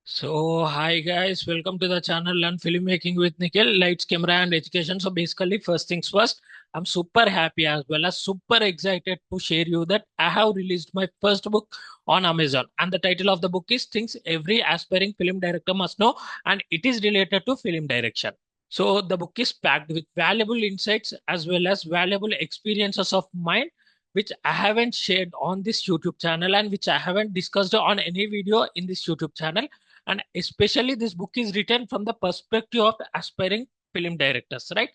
Hi guys, welcome to the channel Learn Filmmaking with Nikhil, Lights, Camera and Education. So basically, first things first, I'm super happy as well as super excited to share you that I have released my first book on Amazon, and the title of the book is Things Every Aspiring Film Director Must Know, and it is related to film direction. So the book is packed with valuable insights as well as valuable experiences of mine, which I haven't shared on this YouTube channel and which I haven't discussed on any video in this YouTube channel. And especially this book is written from the perspective of aspiring film directors, right?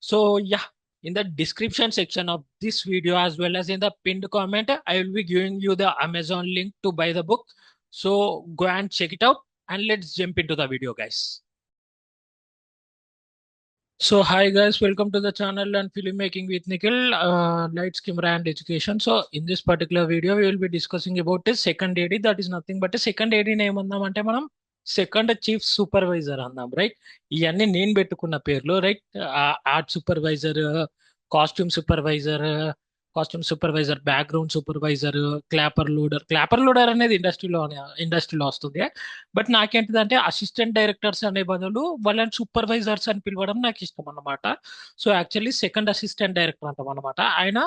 So yeah, in the description section of this video as well as in the pinned comment, I will be giving you the Amazon link to buy the book. So go and check it out, and let's jump into the video, guys. So hi guys, welcome to the channel and filmmaking with Nikhil, Lights, Camera and Education. So in this particular video, we will be discussing about a second AD. That is nothing but a second AD name అంటే మనం second chief supervisor అన్నాం, right? ఇవన్నీ నేను పెట్టుకున్న పేర్లు, right? Art supervisor, costume supervisor, background supervisor, clapper loader అనేది ఇండస్ట్రీలో వస్తుంది. బట్ నాకేంటిదంటే అసిస్టెంట్ డైరెక్టర్స్ అనే బదులు వాళ్ళని సూపర్వైజర్స్ అని పిలవడం నాకు ఇష్టం అన్నమాట. So actually second assistant director అంటాం అనమాట. ఆయన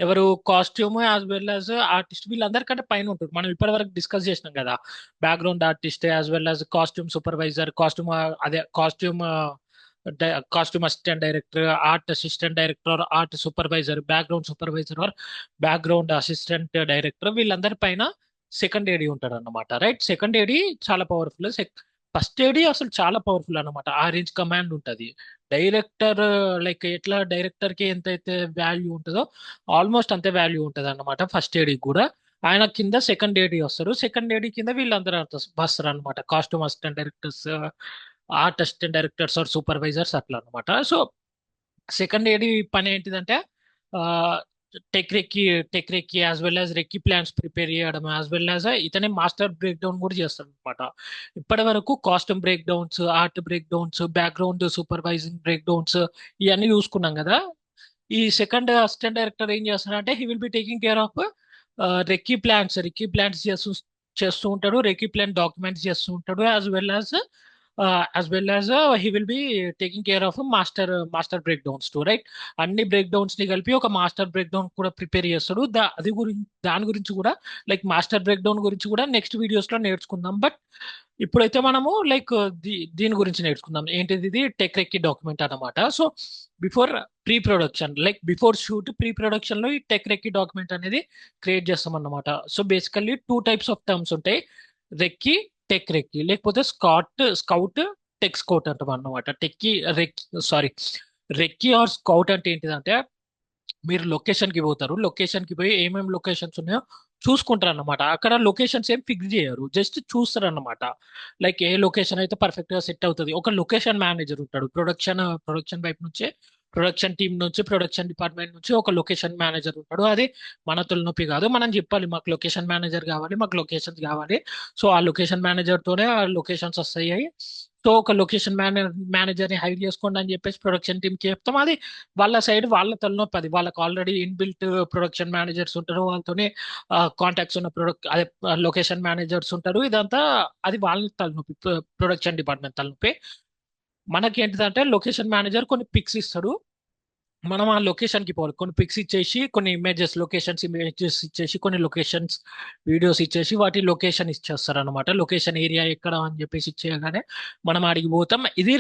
ఎవరు costume as well as artist వీళ్ళందరికంటే పైన ఉంటుంది. మనం ఇప్పటి వరకు డిస్కస్ చేసినాం కదా, background artist as well as costume supervisor, అదే costume assistant director, art assistant director, art supervisor, background supervisor or background assistant director, వీళ్ళందరి పైన సెకండ్ ఏడీ ఉంటాడు అన్నమాట, రైట్? సెకండ్ ఏడీ చాలా పవర్ఫుల్. ఫస్ట్ ఏడీ అసలు చాలా పవర్ఫుల్ అన్నమాట. ఆ రేంజ్ కమాండ్ ఉంటుంది. డైరెక్టర్, లైక్ ఎట్లా డైరెక్టర్ కి ఎంతైతే వాల్యూ ఉంటుందో ఆల్మోస్ట్ అంతే వాల్యూ ఉంటుంది అన్నమాట ఫస్ట్ ఏడీ కూడా. ఆయన కింద సెకండ్ ఏడీ వస్తారు. సెకండ్ ఏడీ కింద వీళ్ళందరూ వస్తారు అనమాట, costume assistant directors, art assistant directors or supervisors అట్లా అనమాట. సో సెకండ్ ఏడి పని ఏంటిదంటే ఆ, tech recce as well as recce plans prepare చేయడం, యాజ్ వెల్ యాజ్ ఇతనే మాస్టర్ బ్రేక్ డౌన్ కూడా చేస్తాడు అనమాట. ఇప్పటి వరకు costume break downs, art break downs, background supervising break downs ఇవన్నీ చూసుకున్నాం కదా. ఈ సెకండ్ అసిస్టెంట్ డైరెక్టర్ ఏం చేస్తాడంటే he will be taking care of recce plans చేస్తూ ఉంటాడు, రెక్కి ప్లాన్ డాక్యుమెంట్స్ చేస్తూ ఉంటాడు, as well as he will be taking care of master break downs to, right? అన్ని బ్రేక్ డౌన్స్ ని కలిపి ఒక మాస్టర్ బ్రేక్ డౌన్ కూడా ప్రిపేర్ చేస్తాడు. దాని గురించి కూడా, లైక్ మాస్టర్ బ్రేక్ డౌన్ గురించి కూడా నెక్స్ట్ వీడియోస్ లో నేర్చుకుందాం. బట్ ఇప్పుడైతే మనము లైక్ దీని గురించి నేర్చుకుందాం. ఏంటిది? ఇది టెక్ రెక్కి డాక్యుమెంట్ అన్నమాట. So before before shoot pre production లో ఈ టెక్ రెక్కి డాక్యుమెంట్ అనేది క్రియేట్ చేస్తాం అన్నమాట. So basically two types of terms ఉంటాయి: రెక్కి, టెక్ రెక్కి, లేకపోతే స్కౌట్, టెక్ స్కౌట్ అంటాం అన్నమాట. రెక్కి ఆర్ స్కౌట్ అంటే ఏంటిదంటే, మీరు లొకేషన్ కి పోతారు, లొకేషన్ కి పోయి ఏమేమి లొకేషన్స్ ఉన్నాయో చూసుకుంటారు అన్నమాట. అక్కడ లొకేషన్స్ ఏం ఫిక్స్ చేయరు, జస్ట్ చూస్తారు అన్నమాట. లైక్ ఏ లొకేషన్ అయితే పర్ఫెక్ట్ గా సెట్ అవుతుంది. ఒక లొకేషన్ మేనేజర్ ఉంటాడు, ప్రొడక్షన్ వైపు నుంచి, ప్రొడక్షన్ టీమ్ నుంచి, ప్రొడక్షన్ డిపార్ట్మెంట్ నుంచి ఒక లొకేషన్ మేనేజర్ ఉంటాడు. అది మన తలనొప్పి కాదు, మనం చెప్పాలి మాకు లొకేషన్ మేనేజర్ కావాలి, మాకు లొకేషన్స్ కావాలి. సో ఆ లొకేషన్ మేనేజర్ తోనే ఆ లొకేషన్స్ వస్తాయి. సో ఒక లొకేషన్ మేనేజర్ ని హైర్ చేసుకోండి అని చెప్పేసి ప్రొడక్షన్ టీమ్ కి చెప్తాం. అది వాళ్ళ సైడ్ వాళ్ళ తలనొప్పి. అది వాళ్ళకి ఆల్రెడీ ఇన్బిల్ట్ ప్రొడక్షన్ మేనేజర్స్ ఉంటారు, వాళ్ళతోనే కాంటాక్ట్స్ ఉన్న అదే లొకేషన్ మేనేజర్స్ ఉంటారు. ఇదంతా అది వాళ్ళ తలనొప్పి, ప్రొడక్షన్ డిపార్ట్మెంట్ తలనొప్పి. మనకేంటిదంటే లొకేషన్ మేనేజర్ కొన్ని పిక్స్ ఇస్తాడు, మనం ఆ లొకేషన్ కి పోవాలి. కొన్ని పిక్స్ ఇచ్చేసి, కొన్ని ఇమేజెస్ ఇచ్చేసి, కొన్ని లొకేషన్స్ వీడియోస్ ఇచ్చేసి వాటి లొకేషన్ ఇచ్చేస్తారు అనమాట. లొకేషన్ ఏరియా ఎక్కడ అని చెప్పేసి ఇచ్చేయగానే మనం అడిగి పోతాం. ఇది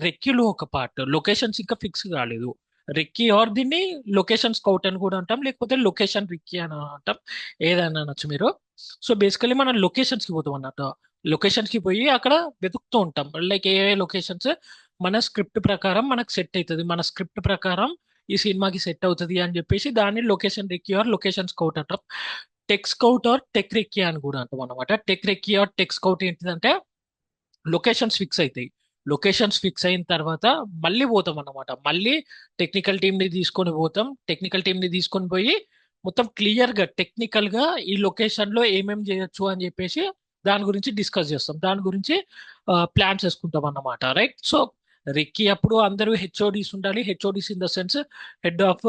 రెక్కిలో ఒక పార్ట్. లొకేషన్స్ ఇంకా ఫిక్స్ కాలేదు. రెక్కి ఆర్ దీన్ని లొకేషన్ స్కౌట్ అని కూడా అంటాం, లేకపోతే లొకేషన్ రిక్కీ అని అంటాం, ఏదైనా అనొచ్చు మీరు. సో బేసికలీ మనం లొకేషన్స్ కి పోతాం అన్నట్టు. లొకేషన్స్ కి పోయి అక్కడ వెతుకుతూ ఉంటాం, లైక్ ఏ లొకేషన్స్ మన స్క్రిప్ట్ ప్రకారం మనకు సెట్ అవుతుంది, మన స్క్రిప్ట్ ప్రకారం ఈ సినిమాకి సెట్ అవుతుంది అని చెప్పేసి దాన్ని location recce or location scout అంటాం. Tech scout or tech recce అని కూడా అంటాం అనమాట. Tech recce or tech scout ఏంటిదంటే లొకేషన్స్ ఫిక్స్ అవుతాయి. లొకేషన్స్ ఫిక్స్ అయిన తర్వాత మళ్ళీ పోతాం అన్నమాట. మళ్ళీ టెక్నికల్ టీమ్ ని తీసుకొని పోతాం. టెక్నికల్ టీమ్ ని తీసుకొని పోయి మొత్తం క్లియర్ గా టెక్నికల్ గా ఈ లొకేషన్ లో ఏమేమి చేయొచ్చు అని చెప్పేసి దాని గురించి డిస్కస్ చేస్తాం, దాని గురించి ప్లాన్ చేసుకుంటాం అన్నమాట, రైట్? సో రెక్కి అప్పుడు అందరూ హెచ్ఓడిస్ ఉండాలి. HODs in the sense head of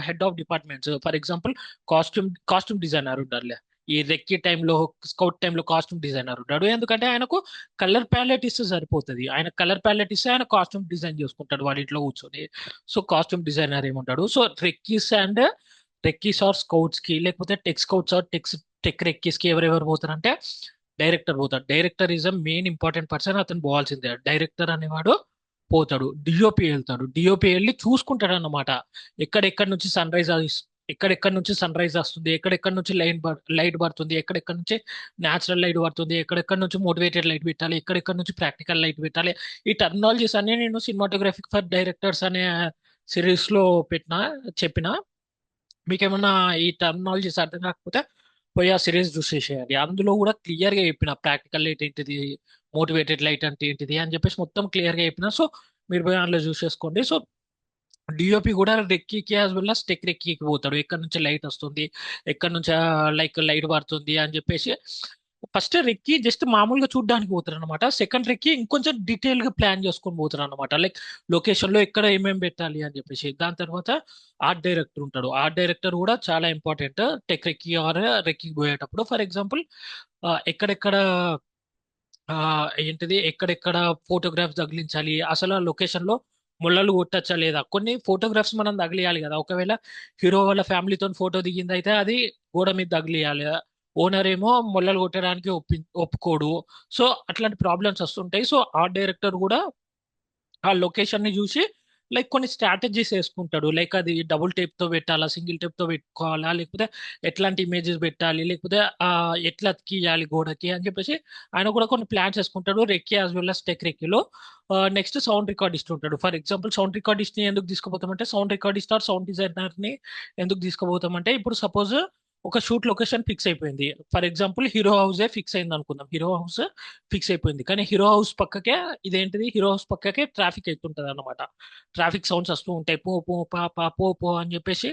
head of departments. For example costume designer ఉండాలి, ఈ రెక్కి టైంలో, స్కౌట్ టైంలో కాస్ట్యూమ్ డిజైనర్ ఉంటాడు. ఎందుకంటే ఆయనకు కలర్ ప్యాలెట్ ఇస్తే సరిపోతుంది. ఆయన కలర్ ప్యాలెట్ ఇస్తే ఆయన కాస్ట్యూమ్ డిజైన్ చేసుకుంటాడు వాళ్ళ ఇంట్లో కూర్చొని. సో కాస్ట్యూమ్ డిజైనర్ ఏముంటాడు. So recces and recces or scouts కి, లేకపోతే tech scouts or tech recces కి ఎవరెవరు పోతారంటే డైరెక్టర్ పోతాడు. Director is a main important person. అతను పోవాల్సిందే. డైరెక్టర్ అనేవాడు పోతాడు. డిఓపి వెళ్తాడు. డిఓపి వెళ్ళి చూసుకుంటాడు అన్నమాట. ఎక్కడెక్కడ నుంచి సన్ రైజ్, ఎక్కడెక్కడ నుంచి సన్ రైజ్ వస్తుంది, ఎక్కడెక్కడ నుంచి లైట్ పడుతుంది, ఎక్కడెక్కడ నుంచి న్యాచురల్ లైట్ పడుతుంది, ఎక్కడెక్కడ నుంచి మోటివేటెడ్ లైట్ పెట్టాలి, ఎక్కడెక్కడ నుంచి ప్రాక్టికల్ లైట్ పెట్టాలి. ఈ టెక్నాలజీస్ అన్ని నేను సినిమాటోగ్రఫిక్ ఫర్ డైరెక్టర్స్ అనే సిరీస్ లో చెప్పిన. మీకేమన్నా ఈ టెర్మినాలజీస్ అర్థం కాకపోతే పోయి ఆ సిరీస్ చూసేసేయండి. అందులో కూడా క్లియర్ గా చెప్పిన ప్రాక్టికల్ లైట్ ఏంటిది, మోటివేటెడ్ లైట్ అంటే ఏంటిది అని చెప్పేసి మొత్తం క్లియర్ గా చెప్పిన. సో మీరు పోయి అందులో చూసేసుకోండి. సో డిఓపి కూడా రెక్కీకి యాజ్ వెల్ as టెక్ రెక్కీకి పోతాడు. ఎక్కడి నుంచి లైట్ వస్తుంది, ఎక్కడి నుంచి లైక్ లైట్ పడుతుంది అని చెప్పేసి. ఫస్ట్ రెక్కి జస్ట్ మామూలుగా చూడడానికి పోతారు అనమాట. సెకండ్ రెక్కి ఇంకొంచెం డీటెయిల్ గా ప్లాన్ చేసుకొని పోతారు అనమాట. లైక్ లొకేషన్ లో ఎక్కడ ఏమేమి పెట్టాలి అని చెప్పేసి. దాని తర్వాత ఆర్ట్ డైరెక్టర్ ఉంటాడు. ఆర్ట్ డైరెక్టర్ కూడా చాలా important tech recce or recce పోయేటప్పుడు. ఫర్ ఎగ్జాంపుల్ ఎక్కడెక్కడ ఆ, ఏంటిది, ఎక్కడెక్కడ ఫోటోగ్రాఫ్స్ తగిలించాలి, అసలు ఆ లొకేషన్ లో ముళ్ళలు కొట్టచ్చా లేదా, కొన్ని ఫోటోగ్రాఫ్స్ మనం తగిలియాలి కదా. ఒకవేళ హీరో వాళ్ళ ఫ్యామిలీతో ఫోటో దిగింది అయితే అది గోడ మీద తగిలియాలి. ఓనర్ ఏమో ముళ్ళలు కొట్టడానికి ఒప్పుకోడు. సో అట్లాంటి ప్రాబ్లమ్స్ వస్తుంటాయి. సో ఆర్ట్ డైరెక్టర్ కూడా ఆ లొకేషన్ ని చూసి లైక్ కొన్ని స్ట్రాటజీస్ వేసుకుంటాడు. లైక్ అది డబుల్ టేప్ తో పెట్టాలా, సింగిల్ టేప్ తో పెట్టుకోవాలా, లేకపోతే ఎట్లాంటి ఇమేజెస్ పెట్టాలి, లేకపోతే ఎట్లా అతికియాలి గోడకి అని చెప్పేసి ఆయన కూడా కొన్ని ప్లాన్స్ వేసుకుంటాడు. Recce as well as tech రెక్కిలో. నెక్స్ట్ సౌండ్ రికార్డిస్ట్ ఉంటాడు. ఫర్ ఎగ్జాంపుల్ సౌండ్ రికార్డిస్ట్ ని ఎందుకు తీసుకుపోతామంటే, sound recordist or sound designer ని ఎందుకు తీసుకుపోతామంటే, ఇప్పుడు సపోజ్ ఒక షూట్ లొకేషన్ ఫిక్స్ అయిపోయింది. ఫర్ ఎగ్జాంపుల్ హీరో హౌసే ఫిక్స్ అయింది అనుకుందాం. హీరో హౌస్ ఫిక్స్ అయిపోయింది, కానీ హీరో హౌస్ పక్కకే ఇదేంటిది, హీరో హౌస్ పక్కకే ట్రాఫిక్ అవుతుంటది అనమాట. ట్రాఫిక్ సౌండ్స్ వస్తూ ఉంటాయి. పో పో పా పా పో పో అని చెప్పేసి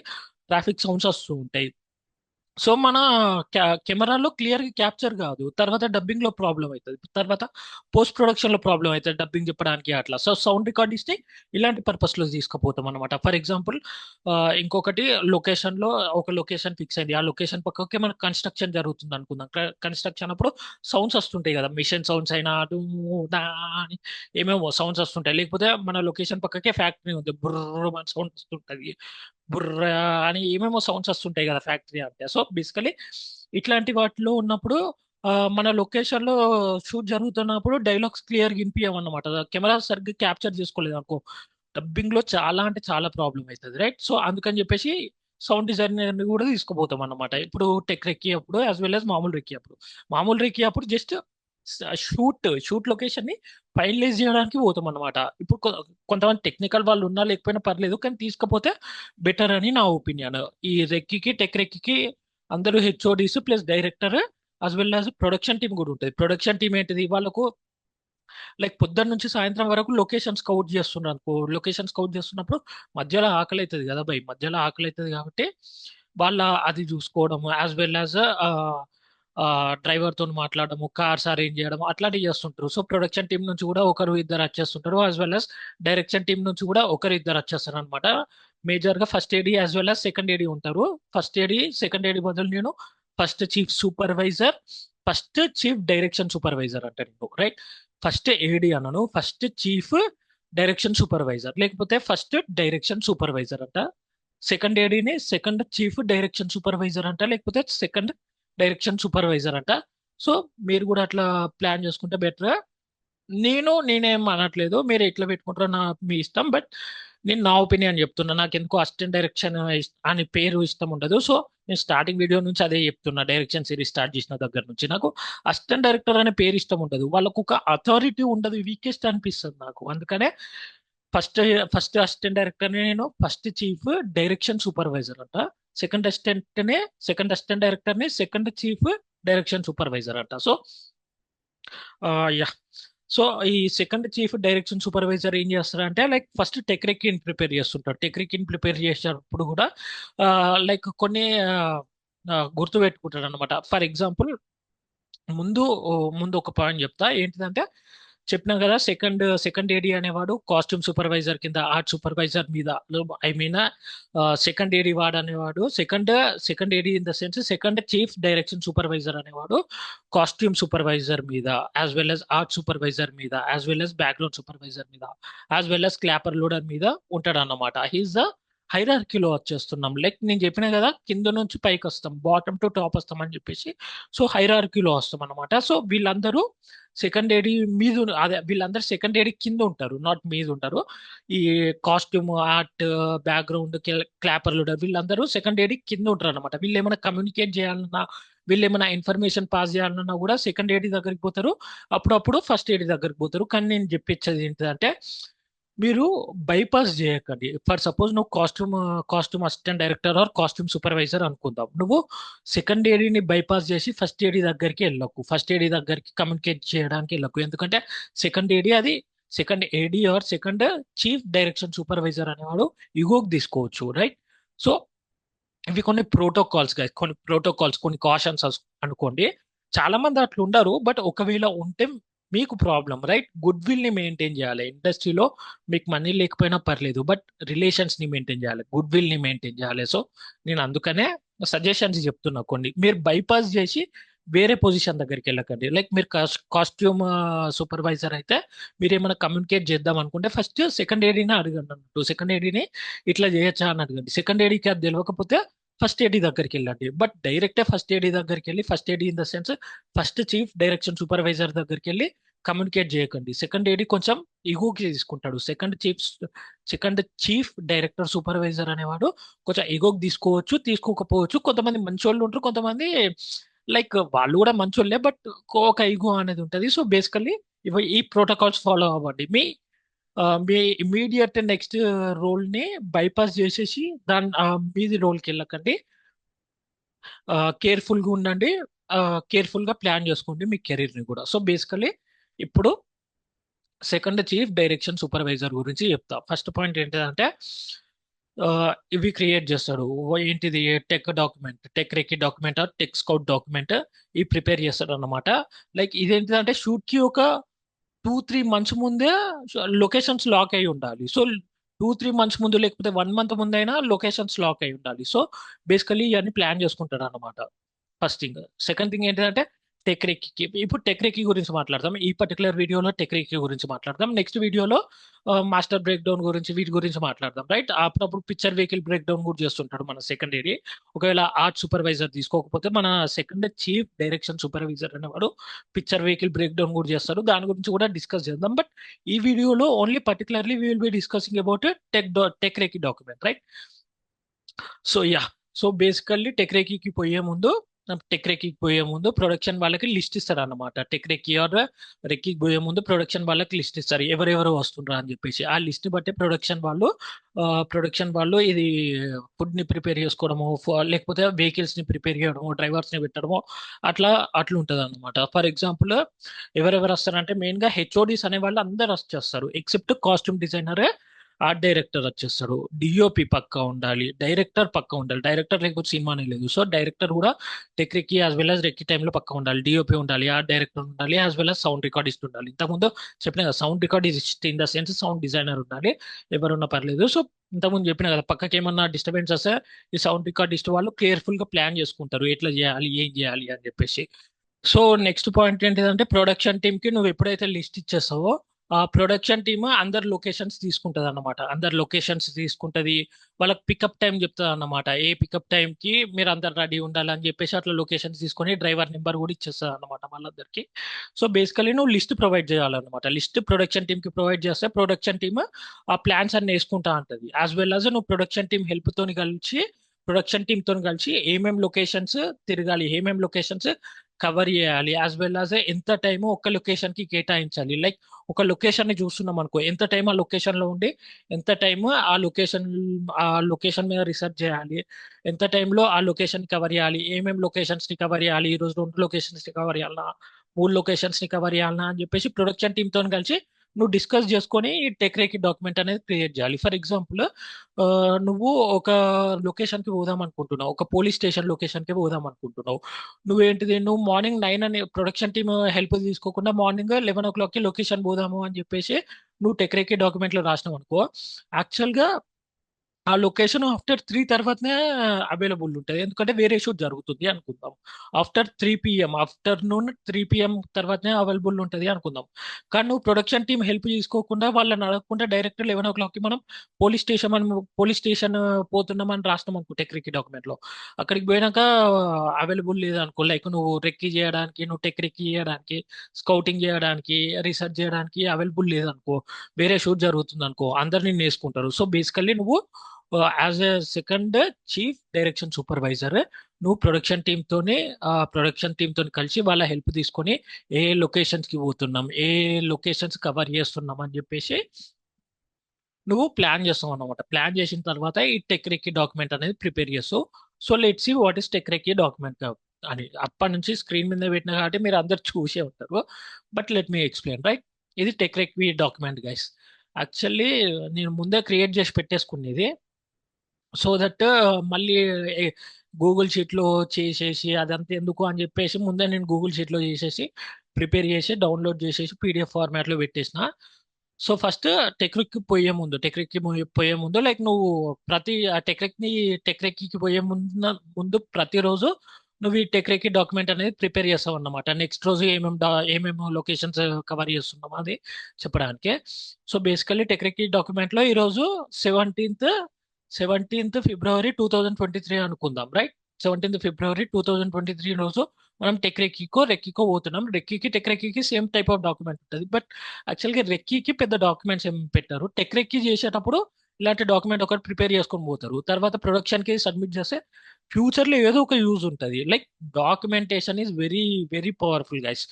ట్రాఫిక్ సౌండ్స్ వస్తూ ఉంటాయి. సో మన కెమెరాలో క్లియర్ గా క్యాప్చర్ కాదు. తర్వాత డబ్బింగ్ లో ప్రాబ్లం అవుతుంది. తర్వాత పోస్ట్ ప్రొడక్షన్ లో ప్రాబ్లం అవుతుంది డబ్బింగ్ చెప్పడానికి అట్లా. సో సౌండ్ రికార్డిస్ట్ ని ఇలాంటి పర్పస్ లో తీసుకుపోతాం అనమాట. ఫర్ ఎగ్జాంపుల్ ఇంకొకటి, లొకేషన్ లో ఒక లొకేషన్ ఫిక్స్ అయింది. ఆ లొకేషన్ పక్కకే మన కన్స్ట్రక్షన్ జరుగుతుంది అనుకుందాం. కన్స్ట్రక్షన్ అప్పుడు సౌండ్స్ వస్తుంటాయి కదా, మిషన్ సౌండ్స్ అయినా అటు దా అని ఏమేమో సౌండ్స్ వస్తుంటాయి. లేకపోతే మన లొకేషన్ పక్కకే ఫ్యాక్టరీ ఉంది, బుర్ర సౌండ్ వస్తుంటది, బుర్ర అని ఏమేమో సౌండ్స్ వస్తుంటాయి కదా ఫ్యాక్టరీ అంటే. సో బేసికలీ ఇట్లాంటి వాటిలో ఉన్నప్పుడు మన లొకేషన్ లో షూట్ జరుగుతున్నప్పుడు డైలాగ్స్ క్లియర్ గా వినిపించమన్నమాట. కెమెరా సరిగ్గా క్యాప్చర్ చేసుకోలేదు అనుకో, డబ్బింగ్ లో చాలా అంటే చాలా ప్రాబ్లం అవుతుంది, రైట్. సో అందుకని చెప్పేసి సౌండ్ డిజైనర్ కూడా తీసుకుపోతాం అన్నమాట. ఇప్పుడు టెక్ రెక్కి అప్పుడు యాజ్ వెల్ as మామూలు రెక్కి అప్పుడు. మామూలు రెక్కి అప్పుడు జస్ట్ షూట్ లొకేషన్ ని ఫైనలైజ్ చేయడానికి పోతాం అనమాట. ఇప్పుడు కొంతమంది టెక్నికల్ వాళ్ళు ఉన్నా లేకపోయినా పర్లేదు, కానీ తీసుకపోతే బెటర్ అని నా ఒపీనియన్. ఈ రెక్కి టెక్ రెక్కి అందరూ HODs plus director as well as production team కూడా ఉంటుంది. ప్రొడక్షన్ టీం ఏంటిది, వాళ్ళకు లైక్ పొద్దున్న నుంచి సాయంత్రం వరకు లొకేషన్ స్కౌట్ చేస్తున్నారు అనుకో. లొకేషన్ స్కౌట్ చేస్తున్నప్పుడు మధ్యలో ఆకలి అవుతుంది కదా భయ్, మధ్యలో ఆకలి అవుతుంది కాబట్టి వాళ్ళ అది చూసుకోవడం, యాజ్ వెల్ యాజ్ డ్రైవర్ తోని మాట్లాడడము, కార్స్ అరేంజ్ చేయడం అట్లాంటివి చేస్తుంటారు. సో ప్రొడక్షన్ టీం నుంచి కూడా ఒకరు ఇద్దరు వచ్చేస్తుంటారు, as well as direction team నుంచి కూడా ఒకరు ఇద్దరు వచ్చేస్తారు అనమాట. మేజర్ గా first AD as well as second AD ఉంటారు. ఫస్ట్ ఏడి సెకండ్ ఏడి బదులు నేను first chief supervisor, first chief direction supervisor అంటారు, రైట్. ఫస్ట్ ఏడి అన్నాను, ఫస్ట్ చీఫ్ డైరెక్షన్ సూపర్వైజర్, లేకపోతే ఫస్ట్ డైరెక్షన్ సూపర్వైజర్ అంట. సెకండ్ ఏడీని సెకండ్ చీఫ్ డైరెక్షన్ సూపర్వైజర్ అంట, లేకపోతే సెకండ్ డైరెక్షన్ సూపర్వైజర్ అంట. సో మీరు కూడా అట్లా ప్లాన్ చేసుకుంటే బెటర్. నేనేం అనట్లేదు, మీరు ఎట్లా పెట్టుకుంటారో మీ ఇష్టం. బట్ నేను నా ఒపీనియన్ చెప్తున్నా. నాకు ఎందుకో అసిస్టెంట్ డైరెక్షన్ అని పేరు ఇష్టం ఉండదు. సో నేను స్టార్టింగ్ వీడియో నుంచి అదే చెప్తున్నా. డైరెక్షన్ సిరీస్ స్టార్ట్ చేసిన దగ్గర నుంచి నాకు అసిస్టెంట్ డైరెక్టర్ అనే పేరు ఇష్టం ఉండదు. వాళ్ళకు ఒక అథారిటీ ఉండదు, వీకెస్ట్ అనిపిస్తుంది నాకు. అందుకనే ఫస్ట్ ఫస్ట్ అసిస్టెంట్ డైరెక్టర్ నేను ఫస్ట్ చీఫ్ డైరెక్షన్ సూపర్వైజర్ అంట. సెకండ్ అసిస్టెంట్ ని సెకండ్ అసిస్టెంట్ డైరెక్టర్ ని సెకండ్ చీఫ్ డైరెక్షన్ సూపర్వైజర్ అంట. సో యా, సో ఈ సెకండ్ చీఫ్ డైరెక్షన్ సూపర్వైజర్ ఏం చేస్తారంటే, లైక్ ఫస్ట్ టెక్నిక్ ప్రిపేర్ చేస్తుంటారు. టెక్నిక్ ప్రిపేర్ చేసేటప్పుడు కూడా లైక్ కొన్ని గుర్తు పెట్టుకుంటారు అనమాట. ఫర్ ఎగ్జాంపుల్ ముందు ముందు ఒక పాయింట్ చెప్తా ఏంటిదంటే, చెప్పినా కదా, సెకండ్ ఏడి అనేవాడు కాస్ట్యూమ్ సూపర్వైజర్ కింద, ఆర్ట్ సూపర్వైజర్ మీద, ఐ మీన్ సెకండ్ ఏడి వాడు అనేవాడు second AD in the sense second chief direction supervisor అనేవాడు కాస్ట్యూమ్ సూపర్వైజర్ మీద, as well as art supervisor మీద, as well as background supervisor మీద, as well as clapper loader మీద ఉంటాడు అన్నమాట. హీఈస్ ద హైరార్కీలో వచ్చేస్తున్నాం. లైక్ నేను చెప్పిన కదా, కింద నుంచి పైకి వస్తాం, బాటమ్ టు టాప్ వస్తాం అని చెప్పేసి. సో హైరార్కీలో వస్తాం అనమాట. సో వీళ్ళందరూ సెకండ్ ఏడి మీద అదే వీళ్ళందరూ సెకండ్ ఏడి కింద ఉంటారు, నాట్ మీద ఉంటారు. ఈ కాస్ట్యూమ్, ఆర్ట్, బ్యాక్గ్రౌండ్, క్లాపర్లు వీళ్ళందరూ సెకండ్ ఏడి కింద ఉంటారు అనమాట. వీళ్ళు ఏమైనా కమ్యూనికేట్ చేయాలన్నా, వీళ్ళు ఏమైనా ఇన్ఫర్మేషన్ పాస్ చేయాలన్నా కూడా సెకండ్ ఏడి దగ్గరికి పోతారు, అప్పుడప్పుడు ఫస్ట్ ఏడి దగ్గరికి పోతారు. కానీ నేను చెప్పించేది ఏంటంటే, మీరు బైపాస్ చేయకండి. ఫర్ సపోజ్ నువ్వు costume assistant director or costume supervisor అనుకుందాం. నువ్వు సెకండ్ ఏడీని బైపాస్ చేసి ఫస్ట్ ఏడీ దగ్గరికి వెళ్ళకు, ఫస్ట్ ఏడీ దగ్గరికి కమ్యూనికేట్ చేయడానికి వెళ్ళకు. ఎందుకంటే సెకండ్ ఏడీ అది second AD or second chief direction supervisor అనేవాడు ఇగోకి తీసుకోవచ్చు, రైట్? సో ఇవి కొన్ని ప్రోటోకాల్స్ గైస్, కొన్ని ప్రోటోకాల్స్, కొన్ని కాషన్స్ అనుకోండి. చాలా మంది అట్లా ఉండరు, బట్ ఒకవేళ ఉంటే మీకు ప్రాబ్లం, రైట్? గుడ్ విల్ ని మెయింటైన్ చేయాలి ఇండస్ట్రీలో. మీకు మనీ లేకపోయినా పర్లేదు, బట్ రిలేషన్స్ ని మెయింటైన్ చేయాలి, గుడ్ విల్ ని మెయింటైన్ చేయాలి. సో నేను అందుకనే సజెషన్స్ చెప్తున్నా కొన్ని. మీరు బైపాస్ చేసి వేరే పొజిషన్ దగ్గరికి వెళ్ళకండి. లైక్ మీరు కాస్ట్యూమ్ సూపర్వైజర్ అయితే మీరు ఏమైనా కమ్యూనికేట్ చేద్దాం అనుకుంటే ఫస్ట్ సెకండ్ ఏడీని అడగండి అన్నట్టు. సెకండ్ ఏడీని ఇట్లా చేయొచ్చా అని అడగండి. సెకండ్ ఏడీకి అది తెలియకపోతే ఫస్ట్ ఏడీ దగ్గరికి వెళ్ళండి. బట్ డైరెక్టే ఫస్ట్ ఏడీ దగ్గరికి వెళ్ళి, first AD in the sense first chief direction supervisor దగ్గరికి వెళ్ళి కమ్యూనికేట్ చేయకండి. సెకండ్ ఏడీ కొంచెం ఈగోకి తీసుకుంటాడు. సెకండ్ చీఫ్ డైరెక్టర్ సూపర్వైజర్ అనేవాడు కొంచెం ఈగోకి తీసుకోవచ్చు, తీసుకోకపోవచ్చు. కొంతమంది మంచోళ్ళు ఉంటారు, కొంతమంది లైక్ వాళ్ళు కూడా మంచోళ్ళే, బట్ ఒక ఈగో అనేది ఉంటుంది. సో బేసికల్లీ ఇవి ఈ ప్రోటోకాల్స్ ఫాలో అవ్వండి. మీ ఇమీడియట్ నెక్స్ట్ రోల్ ని బైపాస్ చేసేసి మీది రోల్కి వెళ్ళకండి. కేర్ఫుల్ గా ఉండండి, కేర్ఫుల్ గా ప్లాన్ చేసుకోండి మీ కెరీర్ ని కూడా. సో బేసికలీ ఇప్పుడు సెకండ్ చీఫ్ డైరెక్షన్ సూపర్వైజర్ గురించి చెప్తా. ఫస్ట్ పాయింట్ ఏంటంటే, ఇవి క్రియేట్ చేస్తాడు. ఏంటిది? Tech recce document are tech scout document ఇవి ప్రిపేర్ చేస్తాడు అన్నమాట. లైక్ ఇదేంటిదంటే, షూట్ కి ఒక 2-3 months ముందే లొకేషన్స్ లాక్ అయి ఉండాలి. సో 2-3 months ముందు, లేకపోతే 1 month ముందైనా లొకేషన్స్ లాక్ అయి ఉండాలి. సో బేసికలీ ఇవన్నీ ప్లాన్ చేసుకుంటాడు అన్నమాట. First thing. సెకండ్ థింగ్ ఏంటంటే, టెక్రెక్కి. ఇప్పుడు టెక్రెక్కి గురించి మాట్లాడదాం. ఈ పర్టికులర్ వీడియోలో టెక్రెక్కి గురించి మాట్లాడదాం. నెక్స్ట్ వీడియోలో మాస్టర్ బ్రేక్ డౌన్ గురించి, వీటి గురించి మాట్లాడదాం, రైట్? అప్పుడప్పుడు పిక్చర్ వెహికల్ బ్రేక్ డౌన్ కూడా చేస్తుంటాడు మన సెకండ్ ఏడి. ఒకవేళ ఆర్ట్ సూపర్వైజర్ తీసుకోకపోతే మన సెకండ్ చీఫ్ డైరెక్షన్ సూపర్వైజర్ అనేవాడు పిక్చర్ వెహికల్ బ్రేక్ డౌన్ కూడా చేస్తారు. దాని గురించి కూడా డిస్కస్ చేద్దాం. బట్ ఈ వీడియోలో only particularly we will be discussing about tech recce document, right? So yeah, so basically tech రెక్కీకి పోయే ముందు ప్రొడక్షన్ వాళ్ళకి లిస్ట్ ఇస్తారు అన్నమాట. టెక్ రెక్కీ ఆర్ రెక్కీకి పోయే ముందు ప్రొడక్షన్ వాళ్ళకి లిస్ట్ ఇస్తారు, ఎవరెవరు వస్తుండ్రా అని చెప్పేసి. ఆ లిస్ట్ బట్టి ప్రొడక్షన్ వాళ్ళు ఇది ఫుడ్ ని ప్రిపేర్ చేసుకోవడము, లేకపోతే వెహికల్స్ ని ప్రిపేర్ చేయడము, డ్రైవర్స్ ని పెట్టడము, అట్లా ఉంటది అనమాట. ఫర్ ఎగ్జాంపుల్ ఎవరెవరు వస్తారంటే, మెయిన్ గా హెచ్ఓడిస్ అనే వాళ్ళు అందరు వచ్చేస్తారు, except costume designer, art director వచ్చేస్తారు. డిఓపి పక్కా ఉండాలి, డైరెక్టర్ పక్కా ఉండాలి. డైరెక్టర్ లేకపోతే సినిమానే లేదు. సో డైరెక్టర్ కూడా టెక్రెక్కి యాజ్ వెల్ యాజ్ రెక్కి టైంలో పక్కా ఉండాలి. డిఓపి ఉండాలి, ఆర్ట్ డైరెక్టర్ ఉండాలి, as well as sound recordist ఉండాలి. ఇంతకుముందు చెప్పిన కదా, sound recordist in the sense sound designer ఉండాలి, ఎవరున్నా పర్లేదు. సో ఇంతకుముందు చెప్పిన కదా, పక్కకి ఏమన్నా డిస్టర్బెన్స్ వస్తే ఈ సౌండ్ రికార్డిస్ట్ వాళ్ళు కేర్ఫుల్ గా ప్లాన్ చేసుకుంటారు, ఎట్లా చేయాలి, ఏం చేయాలి అని చెప్పేసి. సో నెక్స్ట్ పాయింట్ ఏంటిదంటే, ప్రొడక్షన్ టీమ్ కి నువ్వు ఎప్పుడైతే లిస్ట్ ఇచ్చేస్తావో, ఆ ప్రొడక్షన్ టీమ్ అందరు లొకేషన్స్ తీసుకుంటది అన్నమాట. అందరు లొకేషన్స్ తీసుకుంటది, వాళ్ళకి పికప్ టైం చెప్తుంది అన్నమాట. ఏ పికప్ టైం కి మీరు అందరు రెడీ ఉండాలని చెప్పేసి అట్లా లొకేషన్స్ తీసుకొని డ్రైవర్ నెంబర్ కూడా ఇచ్చేస్తుంది అన్నమాట వాళ్ళందరికీ. సో బేసికలీ నువ్వు లిస్ట్ ప్రొవైడ్ చేయాలన్నమాట. లిస్ట్ ప్రొడక్షన్ టీమ్ కి ప్రొవైడ్ చేస్తే ప్రొడక్షన్ టీమ్ ఆ ప్లాన్స్ అన్ని వేసుకుంటా ఉంటది. యాజ్ వెల్ యాజ్ నువ్వు ప్రొడక్షన్ టీమ్ తోని కలిసి ఏమేమి లొకేషన్స్ తిరగాలి, ఏమేమి లొకేషన్స్ కవర్ చేయాలి, యాజ్ వెల్ యాజ్ ఎంత టైం ఒక లొకేషన్ కి కేటాయించాలి. లైక్ ఒక లొకేషన్ ని చూస్తున్నాం అనుకో, ఎంత టైం ఆ లొకేషన్ లో ఉండి ఎంత టైం ఆ లొకేషన్ మీద రీసెర్చ్ చేయాలి, ఎంత టైంలో ఆ లొకేషన్ కవర్ చేయాలి, ఏమేమి లొకేషన్స్ ని కవర్ చేయాలి, ఈ రోజు 2 లొకేషన్స్ ని కవర్ చేయాలన్నా, 3 లొకేషన్స్ ని కవర్ చేయాలన్నా అని చెప్పేసి ప్రొడక్షన్ టీమ్ తో కలిసి నువ్వు డిస్కస్ చేసుకొని ఈ టెక్రేకి డాక్యుమెంట్ అనేది క్రియేట్ చేయాలి. ఫర్ ఎగ్జాంపుల్ నువ్వు ఒక లొకేషన్కి పోదాం అనుకుంటున్నావు, ఒక పోలీస్ స్టేషన్ లొకేషన్కి పోదాం అనుకుంటున్నావు. నువ్వు మార్నింగ్ 9 అని ప్రొడక్షన్ టీమ్ హెల్ప్ తీసుకోకుండా మార్నింగ్ 11 o'clockకి లొకేషన్ పోదాము అని చెప్పేసి నువ్వు టెక్రేకి డాక్యుమెంట్లో రాసినావు అనుకో, యాక్చువల్గా ఆ లొకేషన్ ఆఫ్టర్ 3 తర్వాతనే అవైలబుల్ ఉంటుంది. ఎందుకంటే వేరే షూట్ జరుగుతుంది అనుకుందాం. ఆఫ్టర్ 3 PM, ఆఫ్టర్నూన్ 3 PM తర్వాతనే అవైలబుల్ ఉంటుంది అనుకుందాం. కానీ నువ్వు ప్రొడక్షన్ టీం హెల్ప్ తీసుకోకుండా వాళ్ళని అడగకుండా డైరెక్ట్ 11 o'clockకి మనం పోలీస్ స్టేషన్ పోతున్నామని రాస్తాం అనుకో టెక్రికీ డాక్యుమెంట్లో. అక్కడికి పోయినాక అవైలబుల్ లేదనుకో, లైక్ నువ్వు రెక్కీ చేయడానికి, నువ్వు టెక్రికీ చేయడానికి, స్కౌటింగ్ చేయడానికి, రీసెర్చ్ చేయడానికి అవైలబుల్ లేదనుకో, వేరే షూట్ జరుగుతుంది అనుకో, అందరినీ నేర్చుకుంటారు. సో బేసికల్లీ నువ్వు as a second chief direction supervisor నువ్వు ప్రొడక్షన్ టీమ్ తోని కలిసి వాళ్ళ హెల్ప్ తీసుకొని ఏ లొకేషన్స్ కి పోతున్నాం, ఏ లొకేషన్స్ కవర్ చేస్తున్నాం అని చెప్పేసి నువ్వు ప్లాన్ చేస్తావు అనమాట. ప్లాన్ చేసిన తర్వాత ఈ టెక్రెకీ డాక్యుమెంట్ అనేది ప్రిపేర్ చేస్తావు. So let's see what is tech recce document అని. అప్పటి నుంచి స్క్రీన్ మీద పెట్టిన కాబట్టి మీరు అందరు చూసే ఉంటారు. But let me explain, right. ఇది టెక్రెకీ డాక్యుమెంట్ గైస్. యాక్చువల్లీ నేను ముందే క్రియేట్ చేసి పెట్టేసుకునేది, సో దట్ మళ్ళీ గూగుల్ షీట్లో చేసేసి అదంతా ఎందుకు అని చెప్పేసి ముందే నేను గూగుల్ షీట్లో చేసేసి ప్రిపేర్ చేసి డౌన్లోడ్ చేసేసి పీడిఎఫ్ ఫార్మాట్లో పెట్టేసిన. సో ఫస్ట్ టెక్రెక్కి పోయే ముందు లైక్ నువ్వు ప్రతి టెక్రెక్కి పోయే ముందు ప్రతిరోజు నువ్వు ఈ టెక్రెక్కి డాక్యుమెంట్ అనేది ప్రిపేర్ చేస్తావు అన్నమాట. నెక్స్ట్ రోజు ఏమేమి లొకేషన్స్ కవర్ చేస్తున్నాం అది చెప్పడానికి. సో బేసికల్లీ టెక్రెక్కి డాక్యుమెంట్లో ఈరోజు 17th February 2023 అనుకుందాం, రైట్. 17th February 2023 రోజు మనం రెక్కీకో పోతున్నాం. టెక్రెక్కీకి సేమ్ టైప్ ఆఫ్ డాక్యుమెంట్ ఉంటుంది. బట్ యాక్చువల్గా రెక్కీకి పెద్ద డాక్యుమెంట్స్ ఏం పెట్టారు. టెక్రెక్కీ చేసేటప్పుడు ఇలాంటి డాక్యుమెంట్ ఒకటి ప్రిపేర్ చేసుకొని పోతారు. తర్వాత ప్రొడక్షన్కి సబ్మిట్ చేస్తే ఫ్యూచర్లో ఏదో ఒక యూజ్ ఉంటుంది. Like documentation is very very powerful guys.